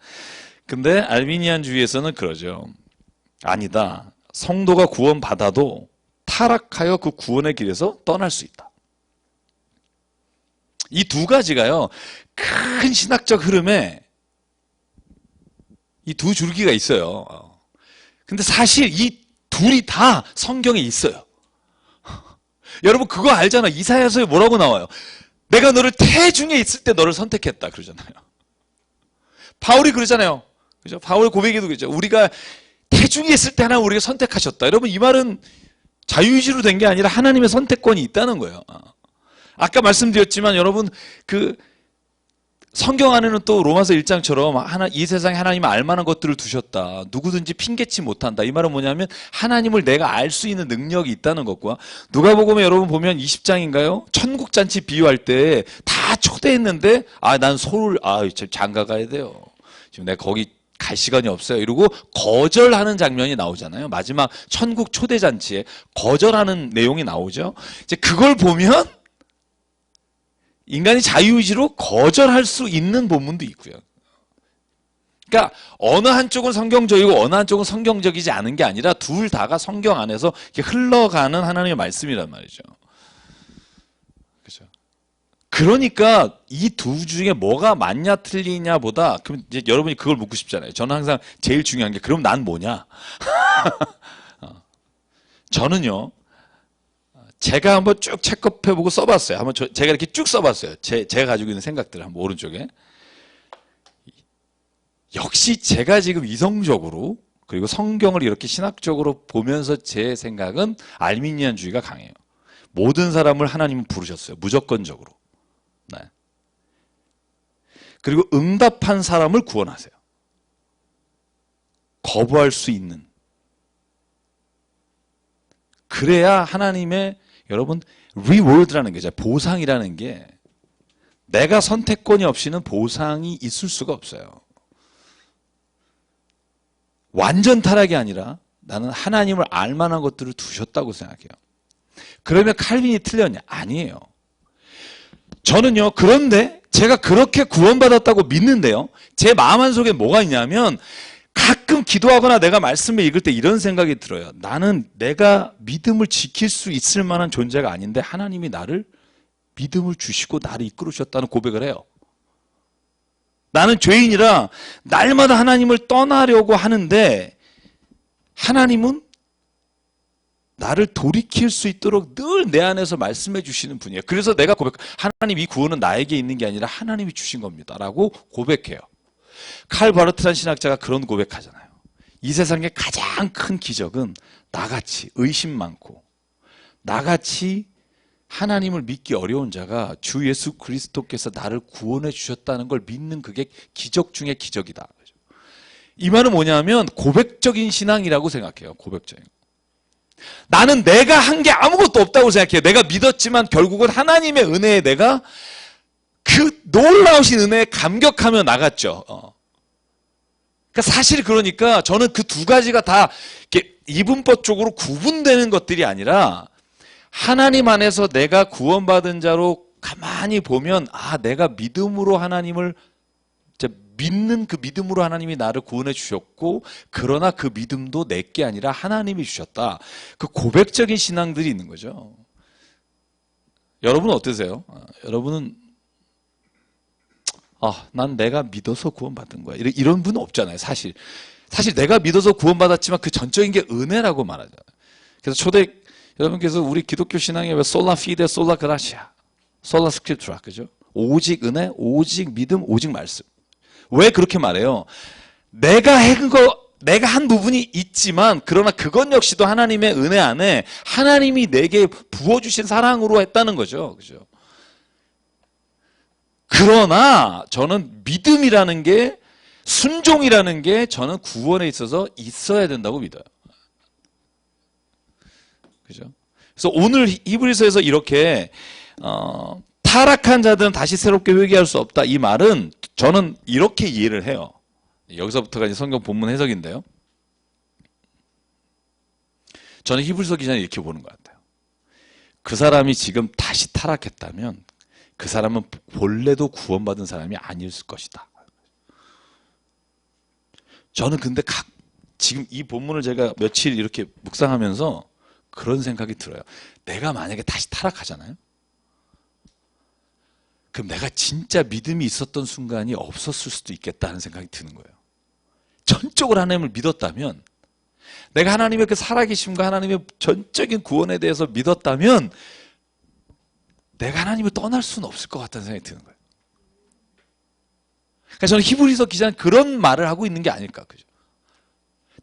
근데 알비니안주의에서는 그러죠. 아니다. 성도가 구원받아도 타락하여 그 구원의 길에서 떠날 수 있다. 이 두 가지가요, 큰 신학적 흐름에 이 두 줄기가 있어요. 근데 사실 이 둘이 다 성경에 있어요. 여러분 그거 알잖아. 이사야서에 뭐라고 나와요? 내가 너를 태중에 있을 때 너를 선택했다 그러잖아요. 바울이 그러잖아요. 그죠? 바울 고백에도 그러죠. 우리가 태중에 있을 때 하나 우리가 선택하셨다. 여러분 이 말은 자유의지로 된 게 아니라 하나님의 선택권이 있다는 거예요. 아까 말씀드렸지만 여러분 그 성경 안에는 또 로마서 1장처럼 이 세상에 하나님을 알만한 것들을 두셨다. 누구든지 핑계치 못한다. 이 말은 뭐냐면 하나님을 내가 알 수 있는 능력이 있다는 것과 누가복음에 여러분 보면 20장인가요? 천국잔치 비유할 때 다 초대했는데 난 서울 장가 가야 돼요. 지금 내가 거기 갈 시간이 없어요. 이러고 거절하는 장면이 나오잖아요. 마지막 천국 초대잔치에 거절하는 내용이 나오죠. 이제 그걸 보면 인간이 자유의지로 거절할 수 있는 본문도 있고요. 그러니까 어느 한쪽은 성경적이고 어느 한쪽은 성경적이지 않은 게 아니라 둘 다가 성경 안에서 이렇게 흘러가는 하나님의 말씀이란 말이죠. 그렇죠? 그러니까 이 두 중에 뭐가 맞냐 틀리냐 보다 그럼 이제 여러분이 그걸 묻고 싶잖아요. 저는 항상 제일 중요한 게 그럼 난 뭐냐? 저는요. 제가 한번 쭉 체크해보고 써봤어요. 한번 제가 이렇게 쭉 써봤어요. 제가 가지고 있는 생각들을 한번 오른쪽에. 역시 제가 지금 이성적으로 그리고 성경을 이렇게 신학적으로 보면서 제 생각은 알미니안주의가 강해요. 모든 사람을 하나님은 부르셨어요. 무조건적으로. 네. 그리고 응답한 사람을 구원하세요. 거부할 수 있는. 그래야 하나님의 여러분 reward라는 게 보상이라는 게 내가 선택권이 없이는 보상이 있을 수가 없어요. 완전 타락이 아니라 나는 하나님을 알만한 것들을 두셨다고 생각해요. 그러면 칼빈이 틀렸냐? 아니에요. 저는요, 그런데 제가 그렇게 구원받았다고 믿는데요, 제 마음 한속에 뭐가 있냐면 가끔 기도하거나 내가 말씀을 읽을 때 이런 생각이 들어요. 나는 내가 믿음을 지킬 수 있을 만한 존재가 아닌데 하나님이 나를 믿음을 주시고 나를 이끌어 주셨다는 고백을 해요. 나는 죄인이라 날마다 하나님을 떠나려고 하는데 하나님은 나를 돌이킬 수 있도록 늘 내 안에서 말씀해 주시는 분이에요. 그래서 내가 하나님 이 구원은 나에게 있는 게 아니라 하나님이 주신 겁니다 라고 고백해요. 칼 바르트란 신학자가 그런 고백하잖아요. 이 세상의 가장 큰 기적은 나같이 의심 많고 나같이 하나님을 믿기 어려운 자가 주 예수 그리스도께서 나를 구원해 주셨다는 걸 믿는 그게 기적 중의 기적이다. 이 말은 뭐냐면 고백적인 신앙이라고 생각해요. 고백적인. 나는 내가 한 게 아무것도 없다고 생각해요. 내가 믿었지만 결국은 하나님의 은혜에 내가 그 놀라우신 은혜에 감격하며 나갔죠. 그러니까 사실 그러니까 저는 그 두 가지가 다 이렇게 이분법 쪽으로 구분되는 것들이 아니라 하나님 안에서 내가 구원받은 자로 가만히 보면 내가 믿음으로 하나님을 믿는 그 믿음으로 하나님이 나를 구원해 주셨고 그러나 그 믿음도 내게 아니라 하나님이 주셨다. 그 고백적인 신앙들이 있는 거죠. 여러분은 어떠세요? 여러분은 난 내가 믿어서 구원받은 거야. 이런 분은 없잖아요. 사실 내가 믿어서 구원받았지만 그 전적인 게 은혜라고 말하잖아요. 그래서 초대 여러분께서 우리 기독교 신앙에 왜 솔라 피데 솔라 그라시아 솔라 스크립트라 그죠? 오직 은혜, 오직 믿음, 오직 말씀. 왜 그렇게 말해요? 내가 한 부분이 있지만 그러나 그것 역시도 하나님의 은혜 안에 하나님이 내게 부어주신 사랑으로 했다는 거죠. 그죠? 그러나 저는 믿음이라는 게 순종이라는 게 저는 구원에 있어서 있어야 된다고 믿어요. 그죠? 그래서 오늘 히브리서에서 이렇게 타락한 자들은 다시 새롭게 회개할 수 없다. 이 말은 저는 이렇게 이해를 해요. 여기서부터가 이제 성경 본문 해석인데요. 저는 히브리서 기자는 이렇게 보는 것 같아요. 그 사람이 지금 다시 타락했다면 그 사람은 본래도 구원받은 사람이 아닐 것이다. 저는 근데 지금 이 본문을 제가 며칠 이렇게 묵상하면서 그런 생각이 들어요. 내가 만약에 다시 타락하잖아요. 그럼 내가 진짜 믿음이 있었던 순간이 없었을 수도 있겠다는 생각이 드는 거예요. 전적으로 하나님을 믿었다면 내가 하나님의 그 살아계심과 하나님의 전적인 구원에 대해서 믿었다면 내가 하나님을 떠날 수는 없을 것 같다는 생각이 드는 거예요. 그러니까 저는 히브리서 기자는 그런 말을 하고 있는 게 아닐까. 그죠?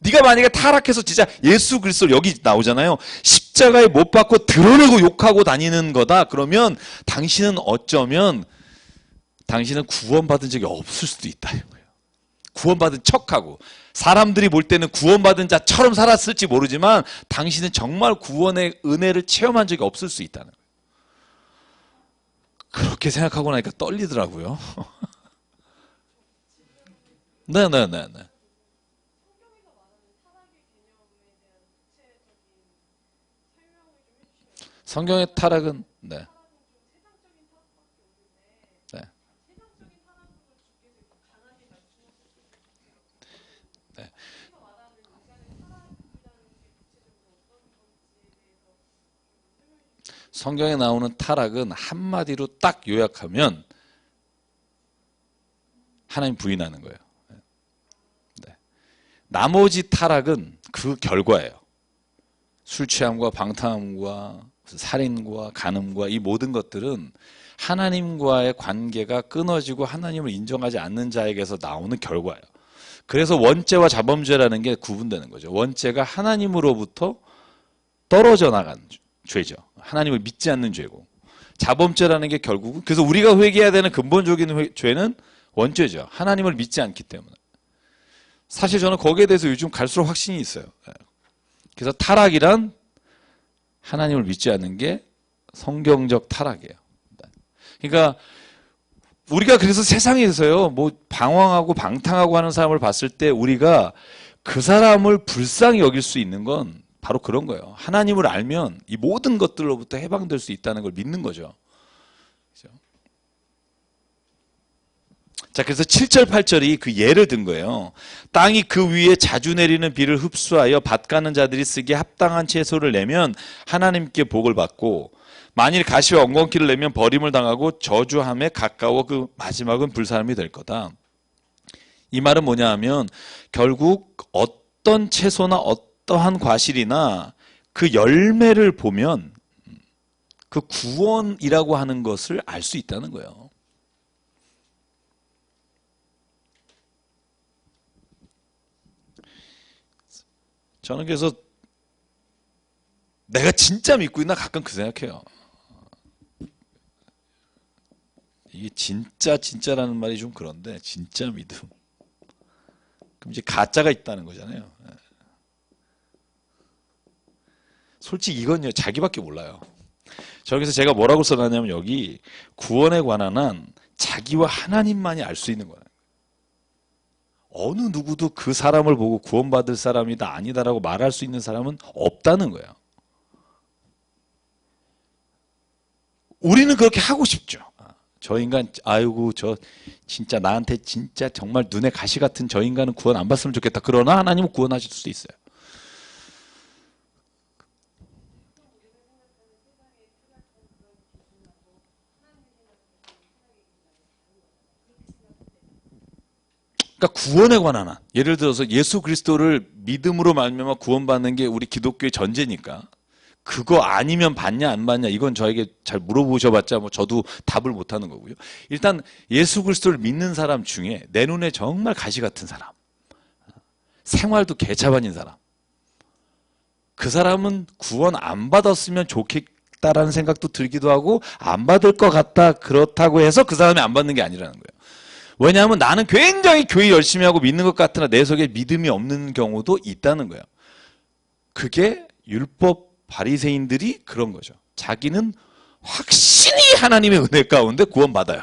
네가 만약에 타락해서 진짜 예수 그리스도를 여기 나오잖아요. 십자가에 못 박고 드러내고 욕하고 다니는 거다. 그러면 당신은 어쩌면 당신은 구원받은 적이 없을 수도 있다. 구원받은 척하고 사람들이 볼 때는 구원받은 자처럼 살았을지 모르지만 당신은 정말 구원의 은혜를 체험한 적이 없을 수 있다는 거예요. 그렇게 생각하고 나니까 떨리더라고요. 네네네네. 성경의 타락은 네. 네. 네. 성경에 나오는 타락은 한마디로 딱 요약하면 하나님 부인하는 거예요. 네. 나머지 타락은 그 결과예요. 술 취함과 방탕함과 살인과 간음과 이 모든 것들은 하나님과의 관계가 끊어지고 하나님을 인정하지 않는 자에게서 나오는 결과예요. 그래서 원죄와 자범죄라는 게 구분되는 거죠. 원죄가 하나님으로부터 떨어져 나간 죄죠. 하나님을 믿지 않는 죄고 자범죄라는 게 결국은 그래서 우리가 회개해야 되는 근본적인 죄는 원죄죠. 하나님을 믿지 않기 때문에. 사실 저는 거기에 대해서 요즘 갈수록 확신이 있어요. 그래서 타락이란 하나님을 믿지 않는 게 성경적 타락이에요. 그러니까 우리가 그래서 세상에서요, 뭐 방황하고 방탕하고 하는 사람을 봤을 때 우리가 그 사람을 불쌍히 여길 수 있는 건 바로 그런 거예요. 하나님을 알면 이 모든 것들로부터 해방될 수 있다는 걸 믿는 거죠. 그렇죠? 자, 그래서 7절, 8절이 그 예를 든 거예요. 땅이 그 위에 자주 내리는 비를 흡수하여 밭 가는 자들이 쓰기에 합당한 채소를 내면 하나님께 복을 받고 만일 가시와 엉겅퀴를 내면 버림을 당하고 저주함에 가까워 그 마지막은 불사람이 될 거다. 이 말은 뭐냐 하면 결국 어떤 채소나 어떠한 과실이나 그 열매를 보면 그 구원이라고 하는 것을 알 수 있다는 거예요. 저는 그래서 내가 진짜 믿고 있나 가끔 그 생각해요. 이게 진짜라는 말이 좀 그런데 진짜 믿음. 그럼 이제 가짜가 있다는 거잖아요. 솔직히 이건요 자기밖에 몰라요. 저기서 제가 뭐라고 써놨냐면 여기 구원에 관한 한 자기와 하나님만이 알 수 있는 거예요. 어느 누구도 그 사람을 보고 구원받을 사람이다 아니다라고 말할 수 있는 사람은 없다는 거예요. 우리는 그렇게 하고 싶죠. 저 인간 아이고 저 진짜 나한테 진짜 정말 눈에 가시 같은 저 인간은 구원 안 받으면 좋겠다. 그러나 하나님은 구원하실 수도 있어요. 그러니까 구원에 관한 한 예를 들어서 예수 그리스도를 믿음으로 말미암아 구원받는 게 우리 기독교의 전제니까 그거 아니면 받냐 안 받냐 이건 저에게 잘 물어보셔봤자 뭐 저도 답을 못하는 거고요. 일단 예수 그리스도를 믿는 사람 중에 내 눈에 정말 가시 같은 사람, 생활도 개차반인 사람, 그 사람은 구원 안 받았으면 좋겠다라는 생각도 들기도 하고 안 받을 것 같다 그렇다고 해서 그 사람이 안 받는 게 아니라는 거예요. 왜냐하면 나는 굉장히 교회 열심히 하고 믿는 것 같으나 내 속에 믿음이 없는 경우도 있다는 거예요. 그게 율법 바리새인들이 그런 거죠. 자기는 확신이 하나님의 은혜 가운데 구원받아요.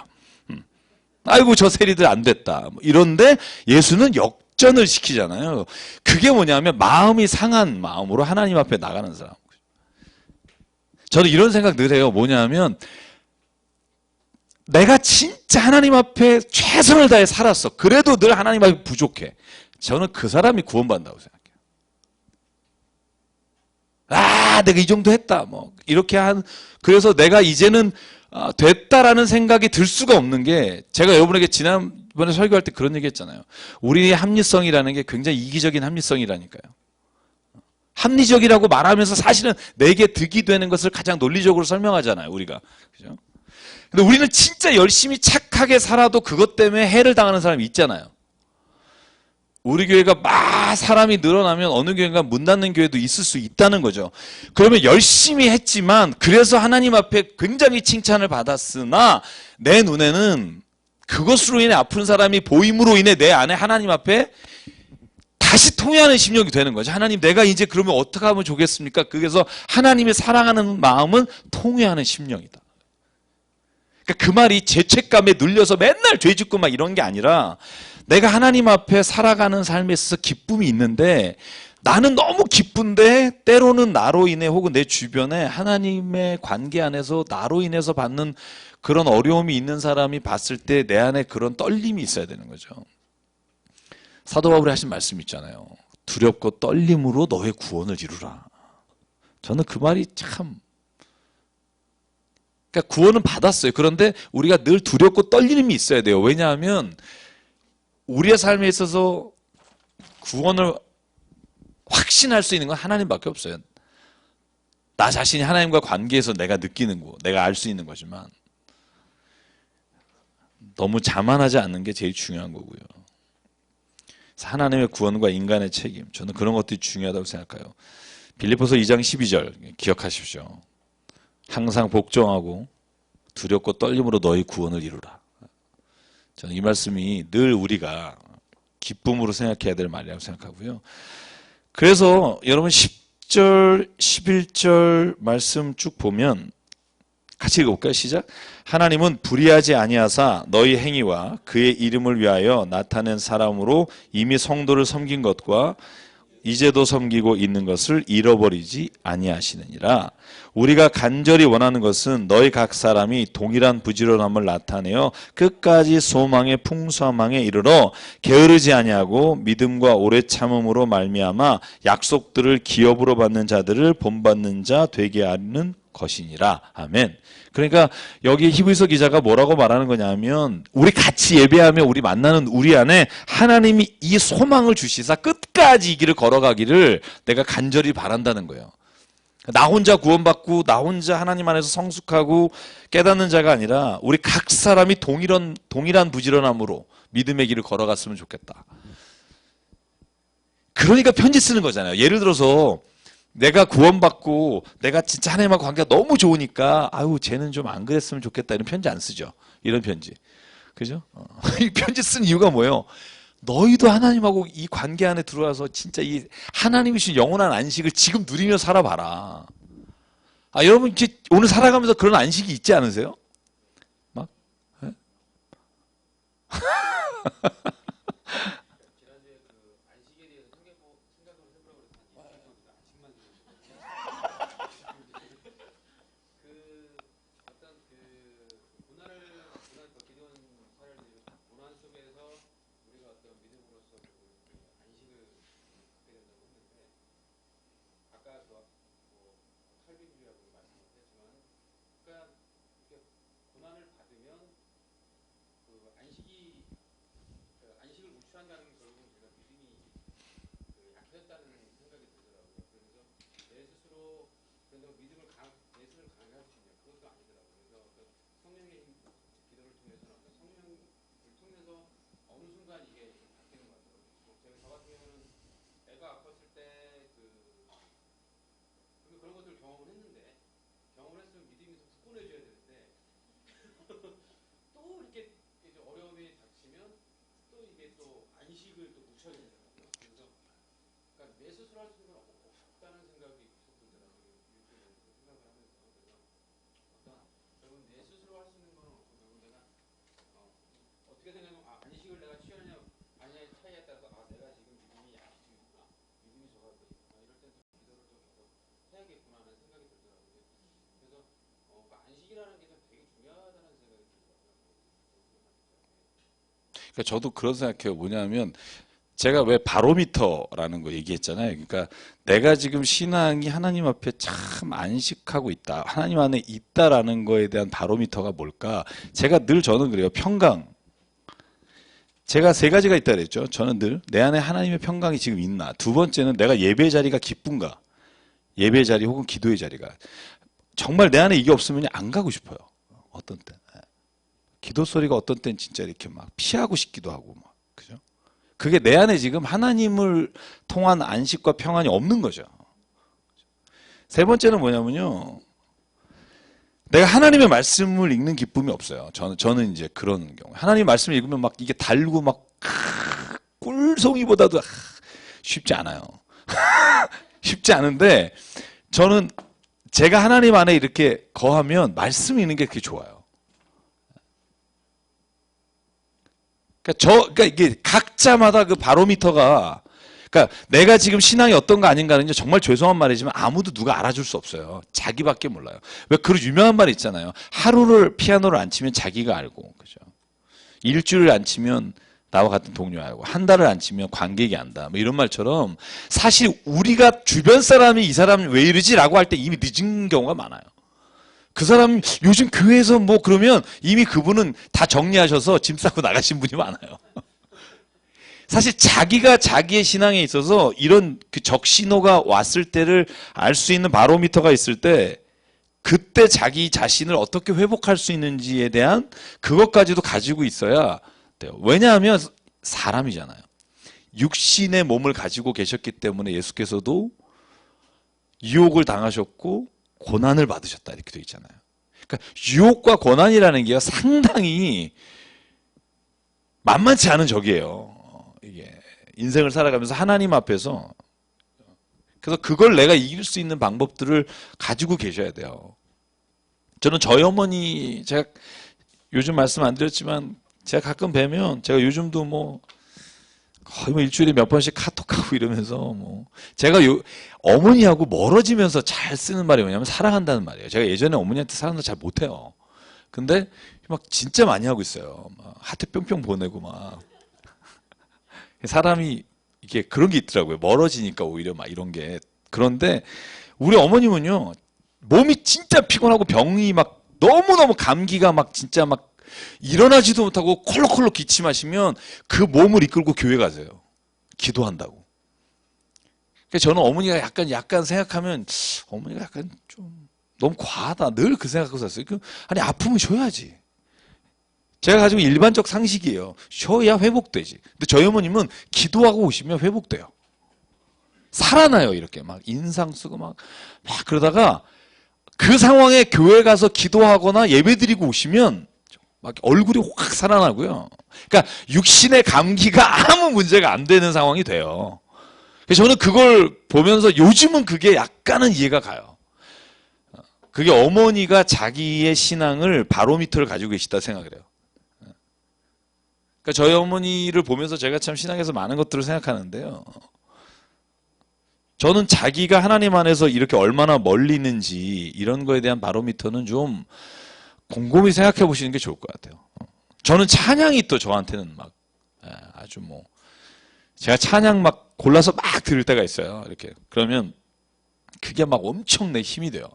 아이고 저 세리들 안 됐다. 이런데 예수는 역전을 시키잖아요. 그게 뭐냐면 마음이 상한 마음으로 하나님 앞에 나가는 사람. 저는 이런 생각 늘 해요. 뭐냐면 내가 진짜 하나님 앞에 최선을 다해 살았어. 그래도 늘 하나님 앞에 부족해. 저는 그 사람이 구원받는다고 생각해요. 아, 내가 이 정도 했다. 뭐 이렇게 그래서 내가 이제는 됐다라는 생각이 들 수가 없는 게 제가 여러분에게 지난번에 설교할 때 그런 얘기 했잖아요. 우리의 합리성이라는 게 굉장히 이기적인 합리성이라니까요. 합리적이라고 말하면서 사실은 내게 득이 되는 것을 가장 논리적으로 설명하잖아요. 우리가. 그죠? 근데 우리는 진짜 열심히 착하게 살아도 그것 때문에 해를 당하는 사람이 있잖아요. 우리 교회가 막 사람이 늘어나면 어느 교회가 문 닫는 교회도 있을 수 있다는 거죠. 그러면 열심히 했지만 그래서 하나님 앞에 굉장히 칭찬을 받았으나 내 눈에는 그것으로 인해 아픈 사람이 보임으로 인해 내 안에 하나님 앞에 다시 통회하는 심령이 되는 거죠. 하나님 내가 이제 그러면 어떻게 하면 좋겠습니까? 그래서 하나님이 사랑하는 마음은 통회하는 심령이다. 그러니까 그 말이 죄책감에 눌려서 맨날 죄짓고 막 이런 게 아니라 내가 하나님 앞에 살아가는 삶에 있어서 기쁨이 있는데 나는 너무 기쁜데 때로는 나로 인해 혹은 내 주변에 하나님의 관계 안에서 나로 인해서 받는 그런 어려움이 있는 사람이 봤을 때 내 안에 그런 떨림이 있어야 되는 거죠. 사도 바울이 하신 말씀 있잖아요. 두렵고 떨림으로 너의 구원을 이루라. 저는 그 말이 참 그러니까 구원은 받았어요. 그런데 우리가 늘 두렵고 떨림이 있어야 돼요. 왜냐하면 우리의 삶에 있어서 구원을 확신할 수 있는 건 하나님밖에 없어요. 나 자신이 하나님과 관계에서 내가 느끼는 거, 내가 알 수 있는 거지만 너무 자만하지 않는 게 제일 중요한 거고요. 하나님의 구원과 인간의 책임, 저는 그런 것들이 중요하다고 생각해요. 빌립보서 2장 12절 기억하십시오. 항상 복종하고 두렵고 떨림으로 너희 구원을 이루라. 저는 이 말씀이 늘 우리가 기쁨으로 생각해야 될 말이라고 생각하고요. 그래서 여러분 10절, 11절 말씀 쭉 보면 같이 읽어볼까요? 시작. 하나님은 불의하지 아니하사 너희 행위와 그의 이름을 위하여 나타낸 사람으로 이미 성도를 섬긴 것과 이제도 섬기고 있는 것을 잃어버리지 아니하시느니라. 우리가 간절히 원하는 것은 너희 각 사람이 동일한 부지런함을 나타내어 끝까지 소망의 풍성함에 이르러 게으르지 아니하고 믿음과 오래 참음으로 말미암아 약속들을 기업으로 받는 자들을 본받는 자 되게 하는 것이니라. 아멘. 그러니까 여기 히브리서 기자가 뭐라고 말하는 거냐면 우리 같이 예배하며 우리 만나는 우리 안에 하나님이 이 소망을 주시사 끝까지 이 길을 걸어가기를 내가 간절히 바란다는 거예요. 나 혼자 구원받고 나 혼자 하나님 안에서 성숙하고 깨닫는 자가 아니라 우리 각 사람이 동일한 부지런함으로 믿음의 길을 걸어갔으면 좋겠다. 그러니까 편지 쓰는 거잖아요. 예를 들어서 내가 구원받고 내가 진짜 하나님하고 관계가 너무 좋으니까 아유 쟤는 좀 안 그랬으면 좋겠다 이런 편지 안 쓰죠. 이런 편지. 그죠? 이 편지 쓴 이유가 뭐예요? 너희도 하나님하고 이 관계 안에 들어와서 진짜 이 하나님이 주신 영원한 안식을 지금 누리며 살아봐라. 아, 여러분 오늘 살아가면서 그런 안식이 있지 않으세요? 막? 네? 그러니까 저도 그런 생각해요. 뭐냐면 제가 왜 바로미터라는 거 얘기했잖아요. 그러니까 내가 지금 신앙이 하나님 앞에 참 안식하고 있다. 하나님 안에 있다라는 거에 대한 바로미터가 뭘까? 제가 늘 저는 그래요. 평강. 제가 세 가지가 있다 그랬죠. 저는 늘 내 안에 하나님의 평강이 지금 있나. 두 번째는 내가 예배 자리가 기쁜가. 예배 자리 혹은 기도의 자리가. 정말 내 안에 이게 없으면 안 가고 싶어요. 어떤 때. 기도 소리가 어떤 때는 진짜 이렇게 막 피하고 싶기도 하고 막. 그죠? 그게 내 안에 지금 하나님을 통한 안식과 평안이 없는 거죠. 세 번째는 뭐냐면요. 내가 하나님의 말씀을 읽는 기쁨이 없어요. 저는 이제 그런 경우. 하나님 말씀을 읽으면 막 이게 달고 막, 꿀송이보다도 쉽지 않아요. 쉽지 않은데, 저는 제가 하나님 안에 이렇게 거하면 말씀이 있는 게 그게 좋아요. 그러니까 이게 각자마다 그 바로미터가, 그러니까 내가 지금 신앙이 어떤가 아닌가는요, 정말 죄송한 말이지만 아무도 누가 알아줄 수 없어요. 자기밖에 몰라요. 왜 그런 유명한 말이 있잖아요. 하루를 피아노를 안 치면 자기가 알고, 그죠? 일주일을 안 치면 나와 같은 동료 알고, 한 달을 안 치면 관객이 안다. 뭐 이런 말처럼 사실 우리가 주변 사람이 이 사람이 왜 이러지라고 할 때 이미 늦은 경우가 많아요. 그 사람 요즘 교회에서 뭐 그러면 이미 그분은 다 정리하셔서 짐 싸고 나가신 분이 많아요. 사실 자기가 자기의 신앙에 있어서 이런 그 적신호가 왔을 때를 알 수 있는 바로미터가 있을 때 그때 자기 자신을 어떻게 회복할 수 있는지에 대한 그것까지도 가지고 있어야 돼요. 왜냐하면 사람이잖아요. 육신의 몸을 가지고 계셨기 때문에 예수께서도 유혹을 당하셨고 고난을 받으셨다 이렇게 되어 있잖아요. 그러니까 유혹과 고난이라는 게 상당히 만만치 않은 적이에요. 이게 인생을 살아가면서 하나님 앞에서. 그래서 그걸 내가 이길 수 있는 방법들을 가지고 계셔야 돼요. 저는 저희 어머니, 제가 요즘 말씀 안 드렸지만 제가 가끔 뵈면 제가 요즘도 뭐 거의 뭐 일주일에 몇 번씩 카톡하고 이러면서 뭐 제가 어머니하고 멀어지면서 잘 쓰는 말이 뭐냐면 사랑한다는 말이에요. 제가 예전에 어머니한테 사랑도 잘 못해요. 근데 막 진짜 많이 하고 있어요. 막 하트 뿅뿅 보내고 막 사람이 이게 그런 게 있더라고요. 멀어지니까 오히려 막 이런 게. 그런데 우리 어머님은요, 몸이 진짜 피곤하고 병이 막 너무너무 감기가 막 진짜 막 일어나지도 못하고 콜록콜록 기침하시면 그 몸을 이끌고 교회 가세요. 기도한다고. 그래서 저는 어머니가 약간 생각하면 어머니가 약간 좀 너무 과하다. 늘 그 생각하고 살았어요. 아니 아프면 쉬어야지. 제가 가지고 일반적 상식이에요. 쉬어야 회복되지. 근데 저희 어머님은 기도하고 오시면 회복돼요. 살아나요. 이렇게 막 인상 쓰고 막 그러다가 그 상황에 교회 가서 기도하거나 예배드리고 오시면 막 얼굴이 확 살아나고요. 그러니까 육신의 감기가 아무 문제가 안 되는 상황이 돼요. 그래서 저는 그걸 보면서 요즘은 그게 약간은 이해가 가요. 그게 어머니가 자기의 신앙을 바로미터를 가지고 계시다 생각을 해요. 그러니까 저희 어머니를 보면서 제가 참 신앙에서 많은 것들을 생각하는데요. 저는 자기가 하나님 안에서 이렇게 얼마나 멀리 있는지 이런 거에 대한 바로미터는 좀 곰곰이 생각해 보시는 게 좋을 것 같아요. 저는 찬양이 또 저한테는 막 아주 뭐 제가 찬양 막 골라서 막 들을 때가 있어요. 이렇게 그러면 그게 막 엄청 내 힘이 돼요.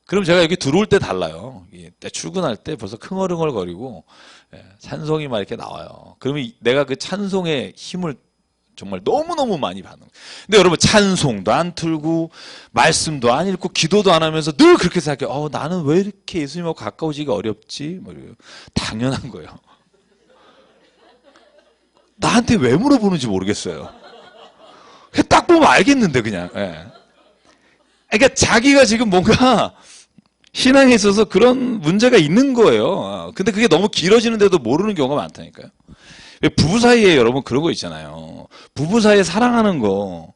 그럼 제가 여기 들어올 때 달라요. 출근할 때 벌써 흥얼흥얼거리고 찬송이 막 이렇게 나와요. 그러면 내가 그 찬송의 힘을 정말 너무너무 많이 받는 거예요. 근데 여러분 찬송도 안 틀고 말씀도 안 읽고 기도도 안 하면서 늘 그렇게 생각해요. 나는 왜 이렇게 예수님하고 가까워지기가 어렵지? 뭐 당연한 거예요. 나한테 왜 물어보는지 모르겠어요. 딱 보면 알겠는데 그냥. 그러니까 자기가 지금 뭔가 신앙에 있어서 그런 문제가 있는 거예요. 근데 그게 너무 길어지는데도 모르는 경우가 많다니까요. 부부 사이에 여러분 그런 거 있잖아요. 부부 사이에 사랑하는 거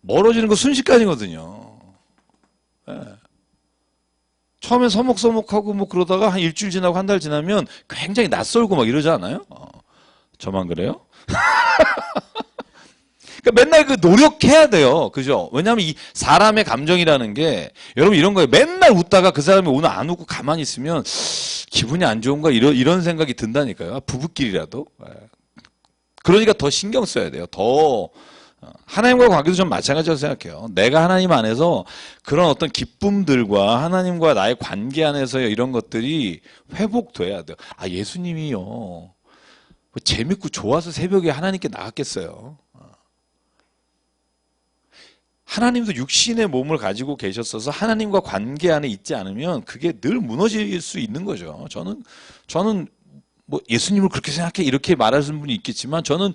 멀어지는 거 순식간이거든요. 처음에 서먹서먹하고 뭐 그러다가 한 일주일 지나고 한 달 지나면 굉장히 낯설고 막 이러지 않아요? 저만 그래요? 그러니까 맨날 그 노력해야 돼요. 그죠? 왜냐하면 이 사람의 감정이라는 게 여러분 이런 거예요. 맨날 웃다가 그 사람이 오늘 안 웃고 가만히 있으면 기분이 안 좋은가 이런 생각이 든다니까요. 부부끼리라도. 그러니까 더 신경 써야 돼요. 더 하나님과 관계도 좀 마찬가지라고 생각해요. 내가 하나님 안에서 그런 어떤 기쁨들과 하나님과 나의 관계 안에서의 이런 것들이 회복돼야 돼요. 예수님이요. 뭐 재밌고 좋아서 새벽에 하나님께 나갔겠어요. 하나님도 육신의 몸을 가지고 계셨어서 하나님과 관계 안에 있지 않으면 그게 늘 무너질 수 있는 거죠. 저는 뭐 예수님을 그렇게 생각해 이렇게 말하시는 분이 있겠지만 저는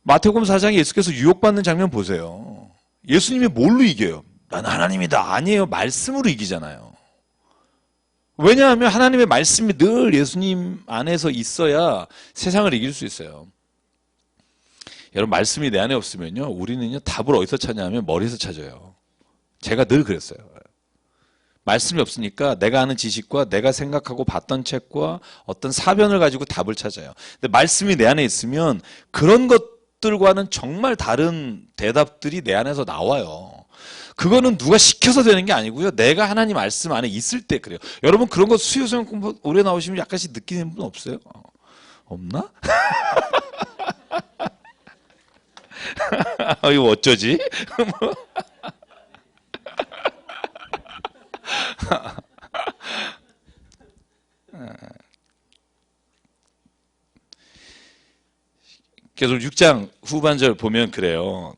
마태복음 4장에 예수께서 유혹받는 장면 보세요. 예수님이 뭘로 이겨요? 난 하나님이다. 아니에요. 말씀으로 이기잖아요. 왜냐하면 하나님의 말씀이 늘 예수님 안에서 있어야 세상을 이길 수 있어요. 여러분 말씀이 내 안에 없으면요 우리는요 답을 어디서 찾냐면 머리에서 찾아요. 제가 늘 그랬어요. 말씀이 없으니까 내가 아는 지식과 내가 생각하고 봤던 책과 어떤 사변을 가지고 답을 찾아요. 근데 말씀이 내 안에 있으면 그런 것들과는 정말 다른 대답들이 내 안에서 나와요. 그거는 누가 시켜서 되는 게 아니고요. 내가 하나님 말씀 안에 있을 때 그래요. 여러분 그런 거 수요수영 공부 오래 나오시면 약간씩 느끼는 분 없어요? 없나? 이거 어쩌지? 그래서 6장 후반절 보면 그래요.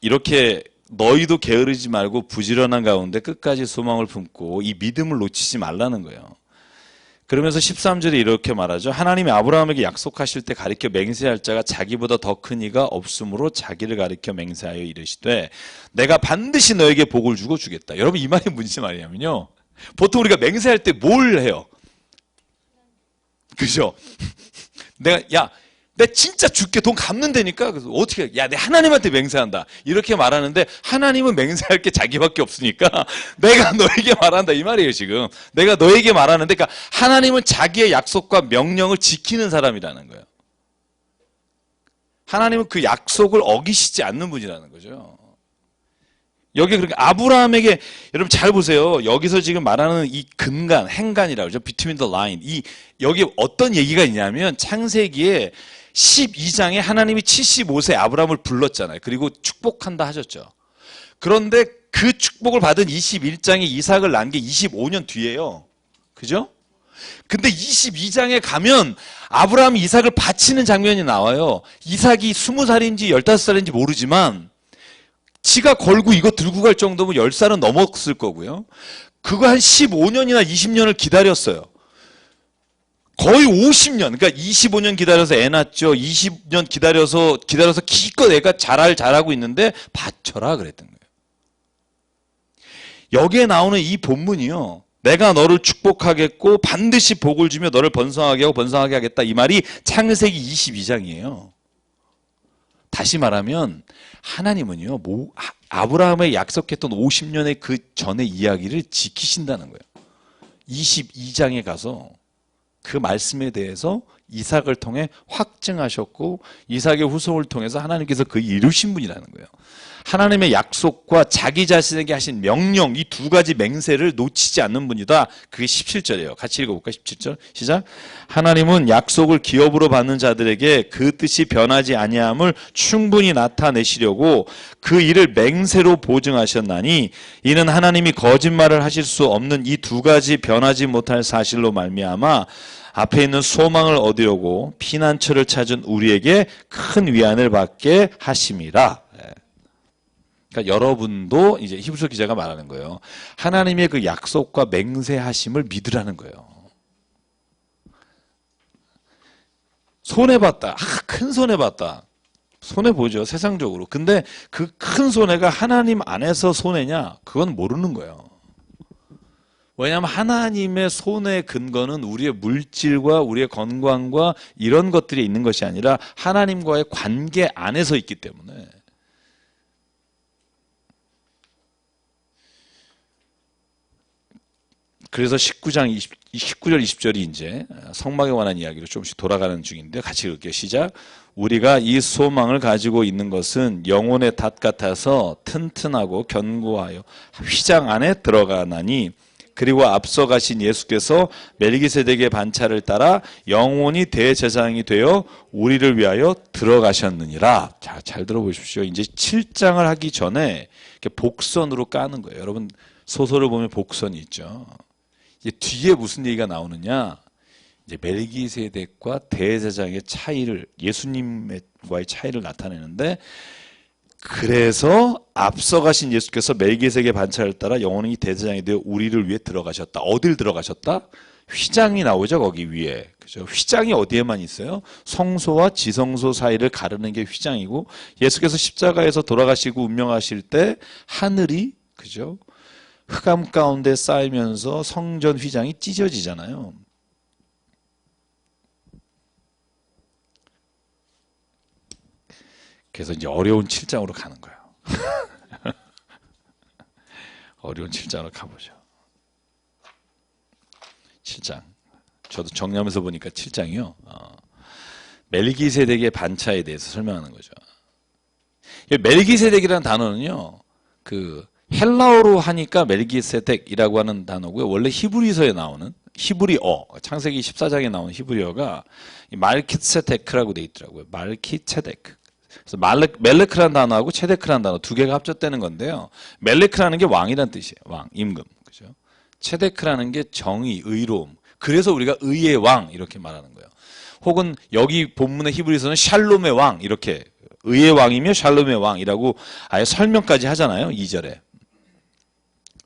이렇게 너희도 게으르지 말고 부지런한 가운데 끝까지 소망을 품고 이 믿음을 놓치지 말라는 거예요. 그러면서 13절에 이렇게 말하죠. 하나님이 아브라함에게 약속하실 때 가리켜 맹세할 자가 자기보다 더 큰 이가 없으므로 자기를 가리켜 맹세하여 이르시되 내가 반드시 너에게 복을 주고 주겠다. 여러분 이 말이 무슨 말이냐면요. 보통 우리가 맹세할 때 뭘 해요? 그죠? 내가 진짜 줄게 돈 갚는다니까. 그래서 어떻게 해? 내 하나님한테 맹세한다. 이렇게 말하는데 하나님은 맹세할 게 자기밖에 없으니까 내가 너에게 말한다 이 말이에요. 지금 내가 너에게 말하는데 그러니까 하나님은 자기의 약속과 명령을 지키는 사람이라는 거예요. 하나님은 그 약속을 어기시지 않는 분이라는 거죠. 여기 그러니까 아브라함에게 여러분 잘 보세요. 여기서 지금 말하는 이 근간, 행간이라고 그러죠. Between the line. 여기 어떤 얘기가 있냐면 창세기에 12장에 하나님이 75세 아브라함을 불렀잖아요. 그리고 축복한다 하셨죠. 그런데 그 축복을 받은 21장에 이삭을 낳은 게 25년 뒤예요. 그죠? 근데 22장에 가면 아브라함이 이삭을 바치는 장면이 나와요. 이삭이 20살인지 15살인지 모르지만 지가 걸고 이거 들고 갈 정도면 10살은 넘었을 거고요. 그거 한 15년이나 20년을 기다렸어요. 거의 50년, 그러니까 25년 기다려서 애 낳죠. 20년 기다려서 기껏 애가 잘하고 있는데 바쳐라 그랬던 거예요. 여기에 나오는 이 본문이요. 내가 너를 축복하겠고 반드시 복을 주며 너를 번성하게 하고 번성하게 하겠다. 이 말이 창세기 22장이에요. 다시 말하면 하나님은요. 아브라함에 약속했던 50년의 그 전의 이야기를 지키신다는 거예요. 22장에 가서 그 말씀에 대해서 이삭을 통해 확증하셨고 이삭의 후손을 통해서 하나님께서 그 이루신 분이라는 거예요. 하나님의 약속과 자기 자신에게 하신 명령, 이 두 가지 맹세를 놓치지 않는 분이다. 그게 17절이에요. 같이 읽어볼까? 17절 시작. 하나님은 약속을 기업으로 받는 자들에게 그 뜻이 변하지 아니함을 충분히 나타내시려고 그 일을 맹세로 보증하셨나니 이는 하나님이 거짓말을 하실 수 없는 이 두 가지 변하지 못할 사실로 말미암아 앞에 있는 소망을 얻으려고 피난처를 찾은 우리에게 큰 위안을 받게 하심이라. 그러니까 여러분도 이제 히브리서 기자가 말하는 거예요. 하나님의 그 약속과 맹세하심을 믿으라는 거예요. 손해봤다. 큰 손해봤다. 손해보죠. 세상적으로. 근데 그 큰 손해가 하나님 안에서 손해냐? 그건 모르는 거예요. 왜냐하면 하나님의 손해의 근거는 우리의 물질과 우리의 건강과 이런 것들이 있는 것이 아니라 하나님과의 관계 안에서 있기 때문에. 그래서 19절 20절이 이제 성막에 관한 이야기로 조금씩 돌아가는 중인데 같이 읽을게요. 시작. 우리가 이 소망을 가지고 있는 것은 영혼의 닷 같아서 튼튼하고 견고하여 휘장 안에 들어가나니 그리고 앞서 가신 예수께서 멜기세덱의 반차를 따라 영원히 대제사장이 되어 우리를 위하여 들어가셨느니라. 자, 잘 들어보십시오. 이제 7장을 하기 전에 이렇게 복선으로 까는 거예요. 여러분 소설을 보면 복선이 있죠. 이제 뒤에 무슨 얘기가 나오느냐? 이제 멜기세덱과 대제사장의 차이를 예수님과의 차이를 나타내는데 그래서 앞서가신 예수께서 멜기세덱의 반차를 따라 영원히 대제사장이 되어 우리를 위해 들어가셨다. 어딜 들어가셨다? 휘장이 나오죠. 거기 위에. 그죠? 휘장이 어디에만 있어요? 성소와 지성소 사이를 가르는 게 휘장이고 예수께서 십자가에서 돌아가시고 운명하실 때 하늘이 그죠? 흑암 가운데 쌓이면서 성전 휘장이 찢어지잖아요. 그래서 이제 어려운 7장으로 가는 거예요. 어려운 7장으로 가보죠. 7장. 저도 정리하면서 보니까 7장이요. 멜기세덱의 반차에 대해서 설명하는 거죠. 멜기세덱이라는 단어는요. 그 헬라어로 하니까 멜기세덱이라고 하는 단어고요. 원래 히브리서에 나오는 히브리어, 창세기 14장에 나오는 히브리어가 말키세데크라고 돼 있더라고요. 말키체데크. 그래서 멜레크라는 단어하고 체데크라는 단어 두 개가 합쳤다는 건데요. 멜레크라는 게 왕이란 뜻이에요. 왕, 임금. 그죠? 체데크라는 게 정의, 의로움. 그래서 우리가 의의 왕 이렇게 말하는 거예요. 혹은 여기 본문의 히브리서는 샬롬의 왕 이렇게 의의 왕이며 샬롬의 왕이라고 아예 설명까지 하잖아요. 2절에.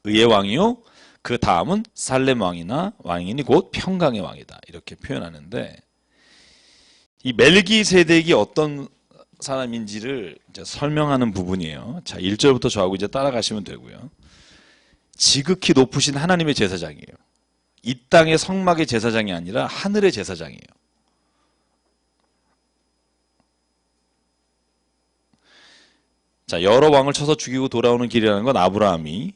의의 왕이요. 그 다음은 살렘 왕이나 왕이니 곧 평강의 왕이다. 이렇게 표현하는데 이 멜기세덱이 어떤 사람인지를 이제 설명하는 부분이에요. 자, 1절부터 저하고 이제 따라가시면 되고요. 지극히 높으신 하나님의 제사장이에요. 이 땅의 성막의 제사장이 아니라 하늘의 제사장이에요. 자, 여러 왕을 쳐서 죽이고 돌아오는 길이라는 건 아브라함이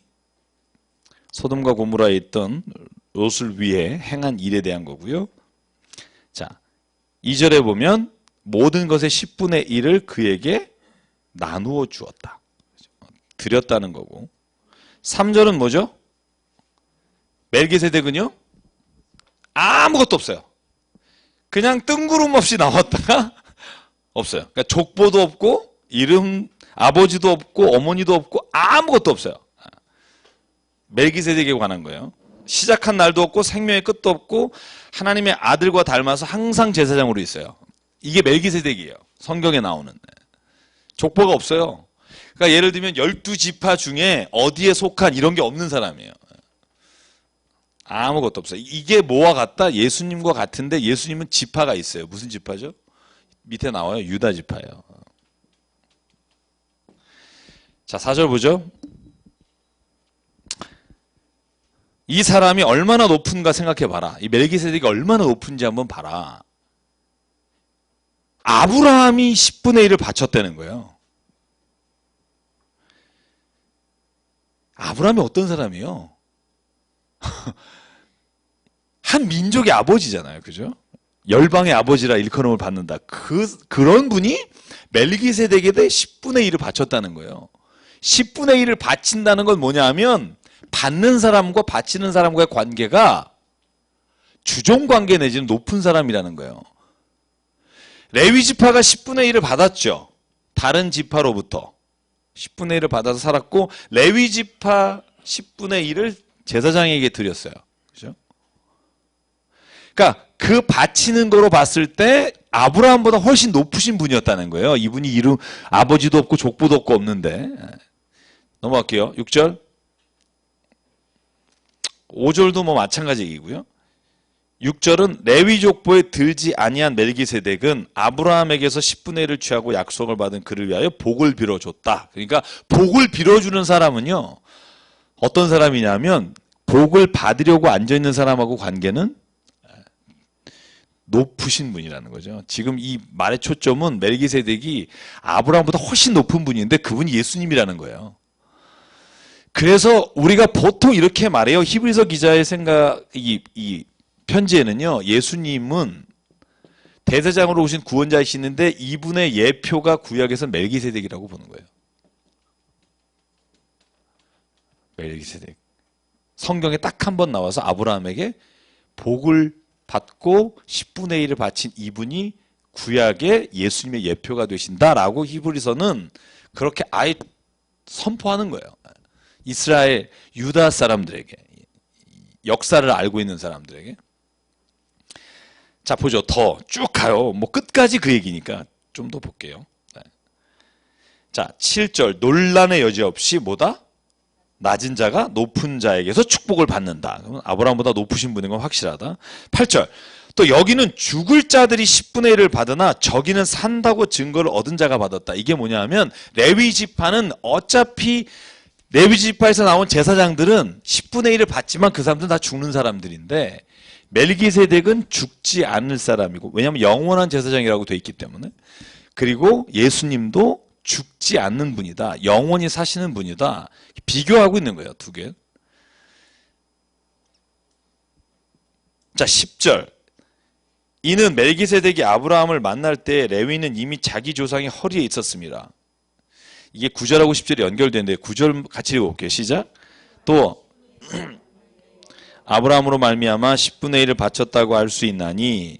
소돔과 고모라에 있던 롯을 위해 행한 일에 대한 거고요. 자, 2절에 보면 모든 것의 10분의 1을 그에게 나누어 주었다. 드렸다는 거고. 3절은 뭐죠? 멜기세덱은요? 아무것도 없어요. 그냥 뜬구름 없이 나왔다가 없어요. 그러니까 족보도 없고 이름 아버지도 없고 어머니도 없고 아무것도 없어요. 멜기세덱에 관한 거예요. 시작한 날도 없고 생명의 끝도 없고 하나님의 아들과 닮아서 항상 제사장으로 있어요. 이게 멜기세덱이에요. 성경에 나오는. 족보가 없어요. 그러니까 예를 들면 12지파 중에 어디에 속한 이런 게 없는 사람이에요. 아무것도 없어요. 이게 뭐와 같다? 예수님과 같은데 예수님은 지파가 있어요. 무슨 지파죠? 밑에 나와요. 유다 지파예요. 자, 4절 보죠. 이 사람이 얼마나 높은가 생각해 봐라. 이 멜기세덱이 얼마나 높은지 한번 봐라. 아브라함이 10분의 1을 바쳤다는 거예요. 아브라함이 어떤 사람이에요? 한 민족의 아버지잖아요. 그죠? 열방의 아버지라 일컬음을 받는다. 그런 분이 멜기세덱에 대해 10분의 1을 바쳤다는 거예요. 10분의 1을 바친다는 건 뭐냐 하면 받는 사람과 바치는 사람과의 관계가 주종관계 내지는 높은 사람이라는 거예요. 레위 지파가 10분의 1을 받았죠. 다른 지파로부터 10분의 1을 받아서 살았고 레위 지파 10분의 1을 제사장에게 드렸어요. 그죠? 그러니까 그 바치는 거로 봤을 때 아브라함보다 훨씬 높으신 분이었다는 거예요. 이분이 이름 아버지도 없고 족보도 없고 없는데. 넘어갈게요. 6절. 5절도 뭐 마찬가지 얘기고요. 6절은 레위 족보에 들지 아니한 멜기세덱은 아브라함에게서 10분의 1을 취하고 약속을 받은 그를 위하여 복을 빌어줬다. 그러니까 복을 빌어주는 사람은요. 어떤 사람이냐면 복을 받으려고 앉아있는 사람하고 관계는 높으신 분이라는 거죠. 지금 이 말의 초점은 멜기세덱이 아브라함보다 훨씬 높은 분인데 그분이 예수님이라는 거예요. 그래서 우리가 보통 이렇게 말해요. 히브리서 기자의 생각, 이 편지에는요, 예수님은 대제사장으로 오신 구원자이시는데 이분의 예표가 구약에서 멜기세덱이라고 보는 거예요. 멜기세덱. 성경에 딱 한 번 나와서 아브라함에게 복을 받고 10분의 1을 바친 이분이 구약의 예수님의 예표가 되신다라고 히브리서는 그렇게 아예 선포하는 거예요. 이스라엘, 유다 사람들에게, 역사를 알고 있는 사람들에게. 자, 보죠. 더 쭉 가요. 뭐 끝까지 그 얘기니까 좀 더 볼게요. 자, 7절. 논란의 여지 없이 뭐다? 낮은 자가 높은 자에게서 축복을 받는다. 그러면 아브라함보다 높으신 분인 건 확실하다. 8절. 또 여기는 죽을 자들이 10분의 1을 받으나 저기는 산다고 증거를 얻은 자가 받았다. 이게 뭐냐 하면 레위 지파는 어차피 레위 지파에서 나온 제사장들은 10분의 1을 받지만 그 사람들은 다 죽는 사람들인데 멜기세덱은 죽지 않을 사람이고, 왜냐하면 영원한 제사장이라고 돼 있기 때문에. 그리고 예수님도 죽지 않는 분이다. 영원히 사시는 분이다. 비교하고 있는 거예요. 두 개. 자, 10절. 이는 멜기세덱이 아브라함을 만날 때 레위는 이미 자기 조상의 허리에 있었습니다. 이게 9절하고 10절이 연결되는데 9절 같이 읽어볼게요. 시작. 또 아브라함으로 말미암아 10분의 1을 바쳤다고 할 수 있나니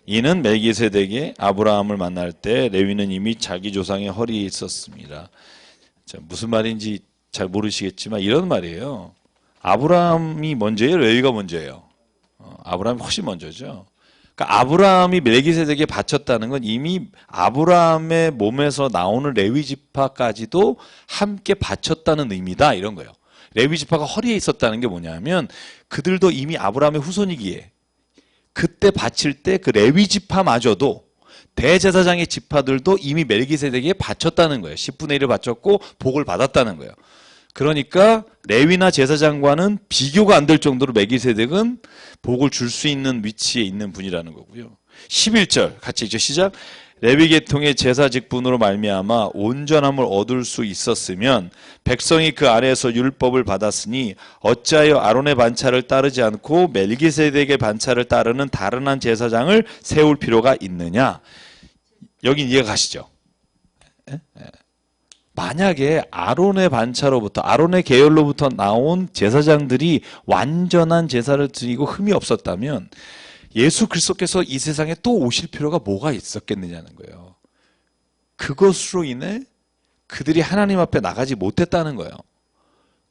이는 멜기세덱이 아브라함을 만날 때 레위는 이미 자기 조상의 허리에 있었습니다. 자, 무슨 말인지 잘 모르시겠지만 이런 말이에요. 아브라함이 먼저예요? 레위가 먼저예요? 아브라함이 훨씬 먼저죠. 그러니까 아브라함이 멜기세덱에 바쳤다는 건 이미 아브라함의 몸에서 나오는 레위 지파까지도 함께 바쳤다는 의미다, 이런 거예요. 레위 지파가 허리에 있었다는 게 뭐냐면 그들도 이미 아브라함의 후손이기에 그때 바칠 때 그 레위 지파마저도 대제사장의 지파들도 이미 멜기세덱에 바쳤다는 거예요. 10분의 1을 바쳤고 복을 받았다는 거예요. 그러니까 레위나 제사장과는 비교가 안 될 정도로 멜기세덱은 복을 줄 수 있는 위치에 있는 분이라는 거고요. 11절 같이 읽죠. 시작. 레위 계통의 제사 직분으로 말미암아 온전함을 얻을 수 있었으면 백성이 그 아래에서 율법을 받았으니 어찌하여 아론의 반차를 따르지 않고 멜기세덱의 반차를 따르는 다른 한 제사장을 세울 필요가 있느냐. 여긴 이해가 가시죠? 만약에 아론의 반차로부터, 아론의 계열로부터 나온 제사장들이 완전한 제사를 드리고 흠이 없었다면 예수 그리스도께서 이 세상에 또 오실 필요가 뭐가 있었겠느냐는 거예요. 그것으로 인해 그들이 하나님 앞에 나가지 못했다는 거예요.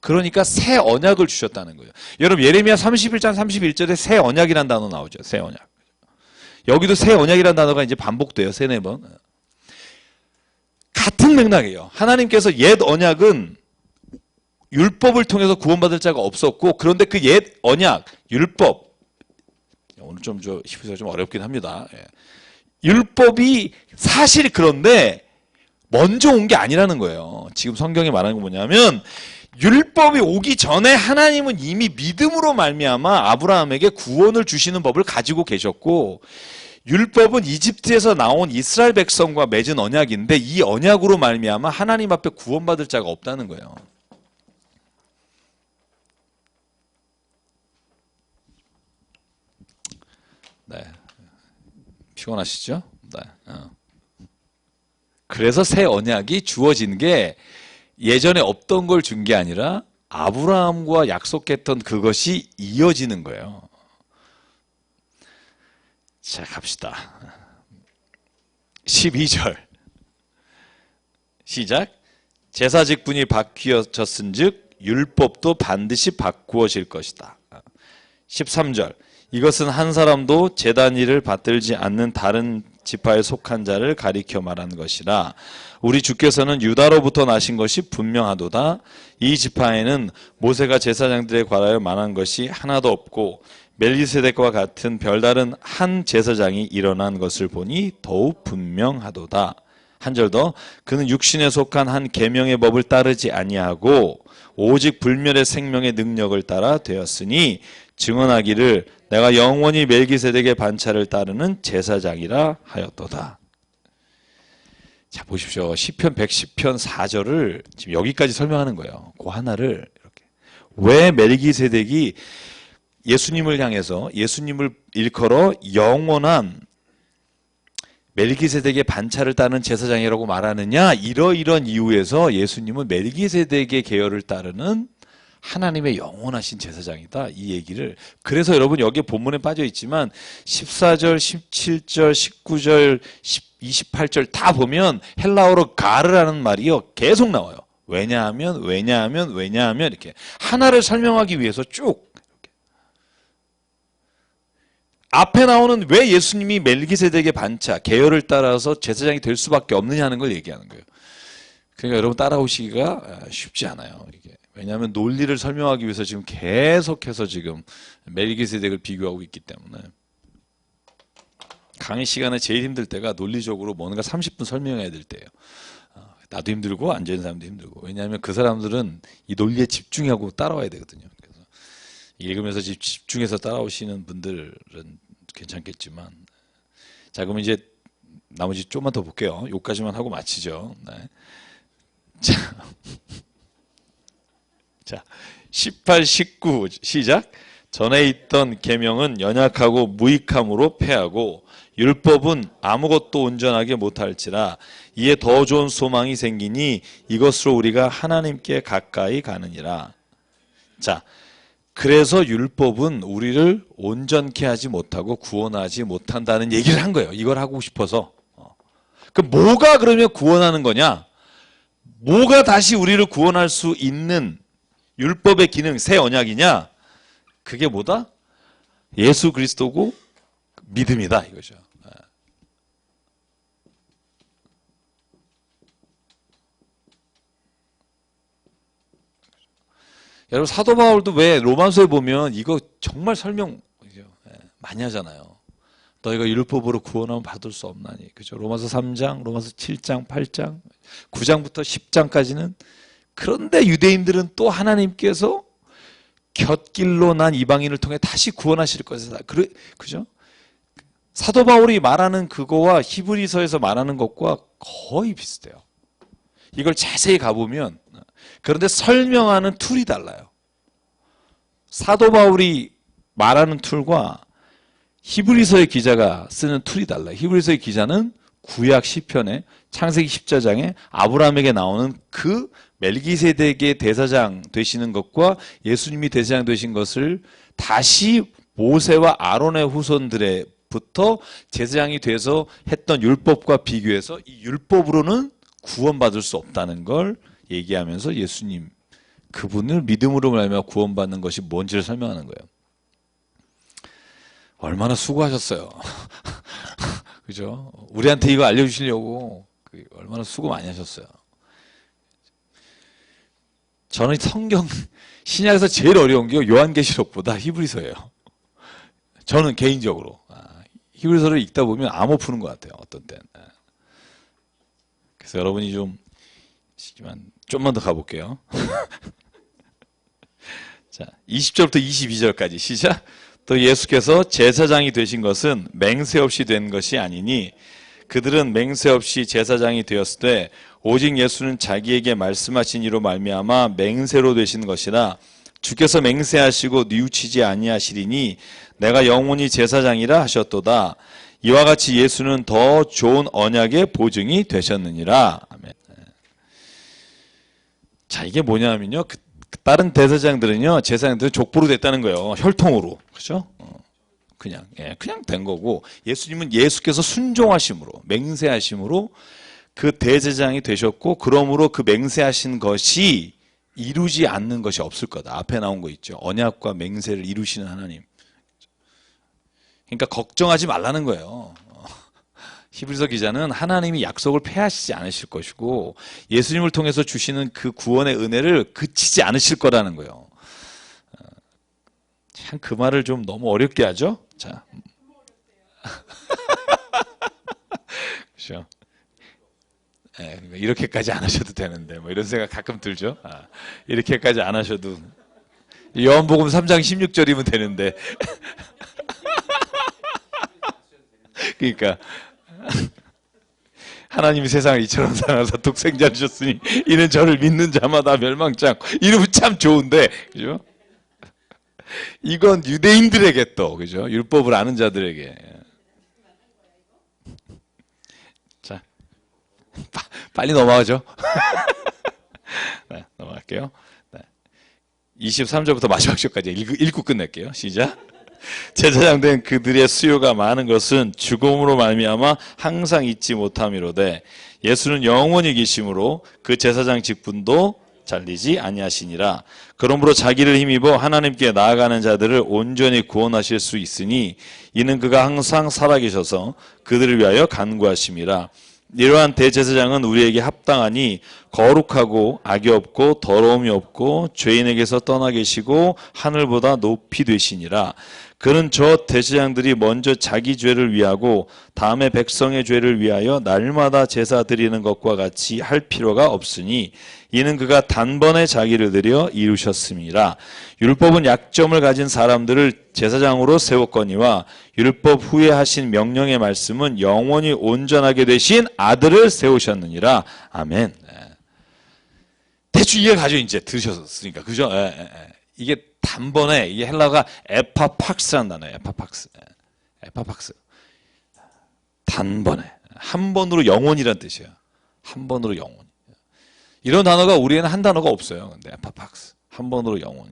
그러니까 새 언약을 주셨다는 거예요. 여러분 예레미야 31장 31절에 새 언약이라는 단어 나오죠. 새 언약. 여기도 새 언약이라는 단어가 이제 반복돼요. 세네 번. 같은 맥락이에요. 하나님께서 옛 언약은 율법을 통해서 구원받을 자가 없었고, 그런데 그 옛 언약, 율법, 오늘 좀 히브리서가 좀 어렵긴 합니다. 예. 율법이 사실 그런데 먼저 온 게 아니라는 거예요. 지금 성경에 말하는 건 뭐냐면 율법이 오기 전에 하나님은 이미 믿음으로 말미암아 아브라함에게 구원을 주시는 법을 가지고 계셨고, 율법은 이집트에서 나온 이스라엘 백성과 맺은 언약인데 이 언약으로 말미암아 하나님 앞에 구원받을 자가 없다는 거예요. 네, 피곤하시죠? 네. 그래서 새 언약이 주어진 게 예전에 없던 걸 준 게 아니라 아브라함과 약속했던 그것이 이어지는 거예요. 자, 갑시다. 12절 시작. 제사 직분이 바뀌어졌은즉 율법도 반드시 바꾸어질 것이다. 13절 이것은 한 사람도 제단 일을 받들지 않는 다른 지파에 속한 자를 가리켜 말한 것이라. 우리 주께서는 유다로부터 나신 것이 분명하도다. 이 지파에는 모세가 제사장들에 관하여 말한 것이 하나도 없고 멜기세덱과 같은 별다른 한 제사장이 일어난 것을 보니 더욱 분명하도다. 한 절 더. 그는 육신에 속한 한 계명의 법을 따르지 아니하고 오직 불멸의 생명의 능력을 따라 되었으니 증언하기를 내가 영원히 멜기세덱의 반차를 따르는 제사장이라 하였도다. 자, 보십시오. 시편 110편 4절을 지금 여기까지 설명하는 거예요. 그 하나를 이렇게. 왜 멜기세덱이 예수님을 향해서 예수님을 일컬어 영원한 멜기세덱의 반차를 따르는 제사장이라고 말하느냐? 이러이런 이유에서 예수님은 멜기세덱의 계열을 따르는 하나님의 영원하신 제사장이다. 이 얘기를. 그래서 여러분 여기 본문에 빠져 있지만 14절, 17절, 19절, 28절 다 보면 헬라어로 가르라는 말이요. 계속 나와요. 왜냐하면 이렇게 하나를 설명하기 위해서 쭉 이렇게. 앞에 나오는 왜 예수님이 멜기세덱의 반차, 계열을 따라서 제사장이 될 수밖에 없느냐는 걸 얘기하는 거예요. 그러니까 여러분 따라오시기가 쉽지 않아요. 이게. 왜냐하면 논리를 설명하기 위해서 지금 계속해서 지금 멜기세덱을 비교하고 있기 때문에 강의 시간에 제일 힘들 때가 논리적으로 뭔가 30분 설명해야 될 때예요. 나도 힘들고 앉아있는 사람도 힘들고. 왜냐하면 그 사람들은 이 논리에 집중하고 따라와야 되거든요. 그래서 읽으면서 집중해서 따라오시는 분들은 괜찮겠지만, 자, 그럼 이제 나머지 좀만 더 볼게요. 여기까지만 하고 마치죠. 네. 자, 18, 19 시작. 전에 있던 계명은 연약하고 무익함으로 패하고 율법은 아무것도 온전하게 못할지라. 이에 더 좋은 소망이 생기니 이것으로 우리가 하나님께 가까이 가느니라. 자, 그래서 율법은 우리를 온전케 하지 못하고 구원하지 못한다는 얘기를 한 거예요. 이걸 하고 싶어서. 그 뭐가 그러면 구원하는 거냐? 뭐가 다시 우리를 구원할 수 있는 율법의 기능, 새 언약이냐? 그게 뭐다? 예수 그리스도고 믿음이다 이거죠. 여러분 사도 바울도 왜 로마서에 보면 이거 정말 설명 많이 하잖아요. 너희가 율법으로 구원함을 받을 수 없나니. 그죠? 로마서 3장, 로마서 7장, 8장, 9장부터 10장까지는. 그런데 유대인들은 또 하나님께서 곁길로 난 이방인을 통해 다시 구원하실 것이다. 그죠? 사도 바울이 말하는 그거와 히브리서에서 말하는 것과 거의 비슷해요. 이걸 자세히 가보면, 그런데 설명하는 툴이 달라요. 사도 바울이 말하는 툴과 히브리서의 기자가 쓰는 툴이 달라요. 히브리서의 기자는 구약 시편에 창세기 14장에 아브라함에게 나오는 그 멜기세덱의 대사장 되시는 것과 예수님이 대사장 되신 것을 다시 모세와 아론의 후손들에부터 제사장이 돼서 했던 율법과 비교해서 이 율법으로는 구원받을 수 없다는 걸 얘기하면서 예수님 그분을 믿음으로 말하며 구원받는 것이 뭔지를 설명하는 거예요. 얼마나 수고하셨어요. 그죠? 우리한테 이거 알려주시려고 얼마나 수고 많이 하셨어요. 저는 성경 신약에서 제일 어려운 게 요한계시록보다 히브리서예요. 저는 개인적으로 히브리서를 읽다 보면 암호 푸는 것 같아요. 어떤 때는. 그래서 여러분이 좀만 더 가볼게요. 자, 20절부터 22절까지 시작. 또 예수께서 제사장이 되신 것은 맹세 없이 된 것이 아니니 그들은 맹세 없이 제사장이 되었을 때 오직 예수는 자기에게 말씀하신 이로 말미암아 맹세로 되신 것이라. 주께서 맹세하시고 뉘우치지 아니하시리니 내가 영원히 제사장이라 하셨도다. 이와 같이 예수는 더 좋은 언약의 보증이 되셨느니라. 아멘. 자, 이게 뭐냐면요. 다른 제사장들은 족보로 됐다는 거예요. 혈통으로. 그죠? 그냥 된 거고, 예수님은 예수께서 순종하심으로, 맹세하심으로 그 대제사장이 되셨고, 그러므로 그 맹세하신 것이 이루지 않는 것이 없을 거다. 앞에 나온 거 있죠. 언약과 맹세를 이루시는 하나님. 그러니까 걱정하지 말라는 거예요. 히브리서 기자는 하나님이 약속을 폐하시지 않으실 것이고 예수님을 통해서 주시는 그 구원의 은혜를 그치지 않으실 거라는 거예요. 참 그 말을 좀 너무 어렵게 하죠. 자, 그렇죠. 이렇게까지 안 하셔도 되는데 뭐 이런 생각 가끔 들죠. 이렇게까지 안 하셔도 요한복음 3장 16절이면 되는데 그러니까 하나님이 세상을 이처럼 사랑하사 독생자를 주셨으니 이는 저를 믿는 자마다 멸망치 않고 이러면 참 좋은데 그죠? 이건 유대인들에게 또 그죠? 율법을 아는 자들에게. 자, 빨리 넘어가죠. 네, 넘어갈게요. 네. 23절부터 마지막 절까지 읽고 끝낼게요. 시작. 제사장 된 그들의 수요가 많은 것은 죽음으로 말미암아 항상 잊지 못함이로되 예수는 영원히 계심으로 그 제사장 직분도 잘리지 아니하시니라. 그러므로 자기를 힘입어 하나님께 나아가는 자들을 온전히 구원하실 수 있으니 이는 그가 항상 살아계셔서 그들을 위하여 간구하심이라. 이러한 대제사장은 우리에게 합당하니 거룩하고 악이 없고 더러움이 없고 죄인에게서 떠나 계시고 하늘보다 높이 되시니라. 그는 저 대제사장들이 먼저 자기 죄를 위하고 다음에 백성의 죄를 위하여 날마다 제사 드리는 것과 같이 할 필요가 없으니 이는 그가 단번에 자기를 드려 이루셨음이라. 율법은 약점을 가진 사람들을 제사장으로 세웠거니와 율법 후에 하신 명령의 말씀은 영원히 온전하게 되신 아들을 세우셨느니라. 아멘. 대충 이해 가죠. 이제 들으셨으니까 그죠? 이게 단번에, 이게 헬라가 에파팍스라는 단어예요. 에파팍스. 에파팍스. 단번에. 한 번으로 영원이란 뜻이에요. 한 번으로 영원히. 이런 단어가 우리에는 한 단어가 없어요. 근데 에파팍스. 한 번으로 영원히.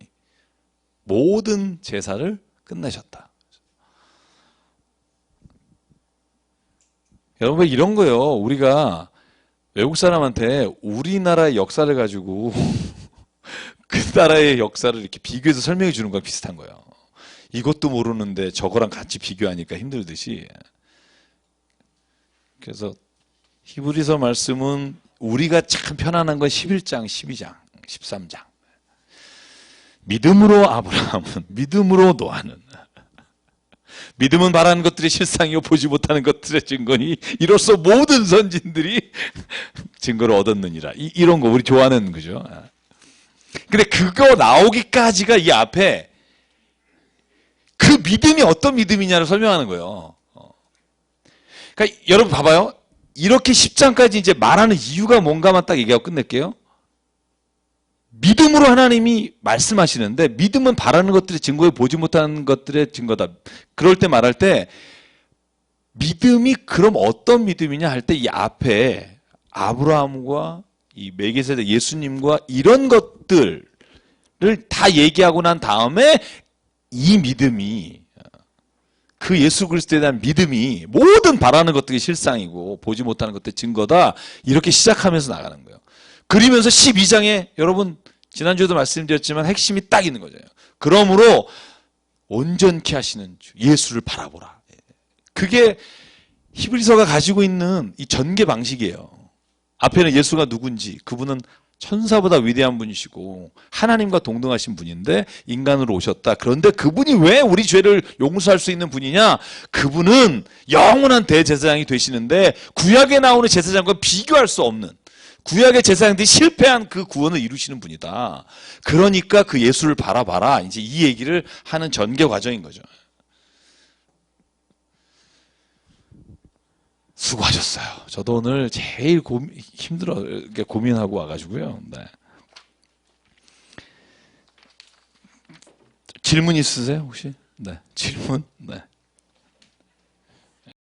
모든 제사를 끝내셨다. 여러분, 이런 거요. 우리가 외국 사람한테 우리나라의 역사를 가지고 그 나라의 역사를 이렇게 비교해서 설명해 주는 거랑 비슷한 거예요. 이것도 모르는데 저거랑 같이 비교하니까 힘들듯이. 그래서 히브리서 말씀은 우리가 참 편안한 건 11장, 12장, 13장. 믿음으로 아브라함은, 믿음으로 노아는. 믿음은 바라는 것들의 실상이요 보지 못하는 것들의 증거니 이로써 모든 선진들이 증거를 얻었느니라. 이런 거 우리 좋아하는 거죠. 근데 그거 나오기까지가 이 앞에 그 믿음이 어떤 믿음이냐를 설명하는 거예요. 그러니까 여러분 봐봐요. 이렇게 10장까지 이제 말하는 이유가 뭔가만 딱 얘기하고 끝낼게요. 믿음으로 하나님이 말씀하시는데 믿음은 바라는 것들의 증거에 보지 못하는 것들의 증거다. 그럴 때 말할 때 믿음이 그럼 어떤 믿음이냐 할 때 이 앞에 아브라함과 이 멜기세덱 예수님과 이런 것들을 다 얘기하고 난 다음에 이 믿음이 그 예수 그리스도에 대한 믿음이 모든 바라는 것들이 실상이고 보지 못하는 것들의 증거다. 이렇게 시작하면서 나가는 거예요. 그러면서 12장에 여러분 지난주에도 말씀드렸지만 핵심이 딱 있는 거죠. 그러므로 온전케 하시는 주 예수를 바라보라. 그게 히브리서가 가지고 있는 이 전개 방식이에요. 앞에는 예수가 누군지, 그분은 천사보다 위대한 분이시고 하나님과 동등하신 분인데 인간으로 오셨다. 그런데 그분이 왜 우리 죄를 용서할 수 있는 분이냐? 그분은 영원한 대제사장이 되시는데 구약에 나오는 제사장과 비교할 수 없는, 구약의 제사장들이 실패한 그 구원을 이루시는 분이다. 그러니까 그 예수를 바라봐라. 이제 이 얘기를 하는 전개 과정인 거죠. 수고하셨어요. 저도 오늘 제일 힘들어 고민하고 와가지고요. 네. 질문 있으세요 혹시? 네, 질문. 네.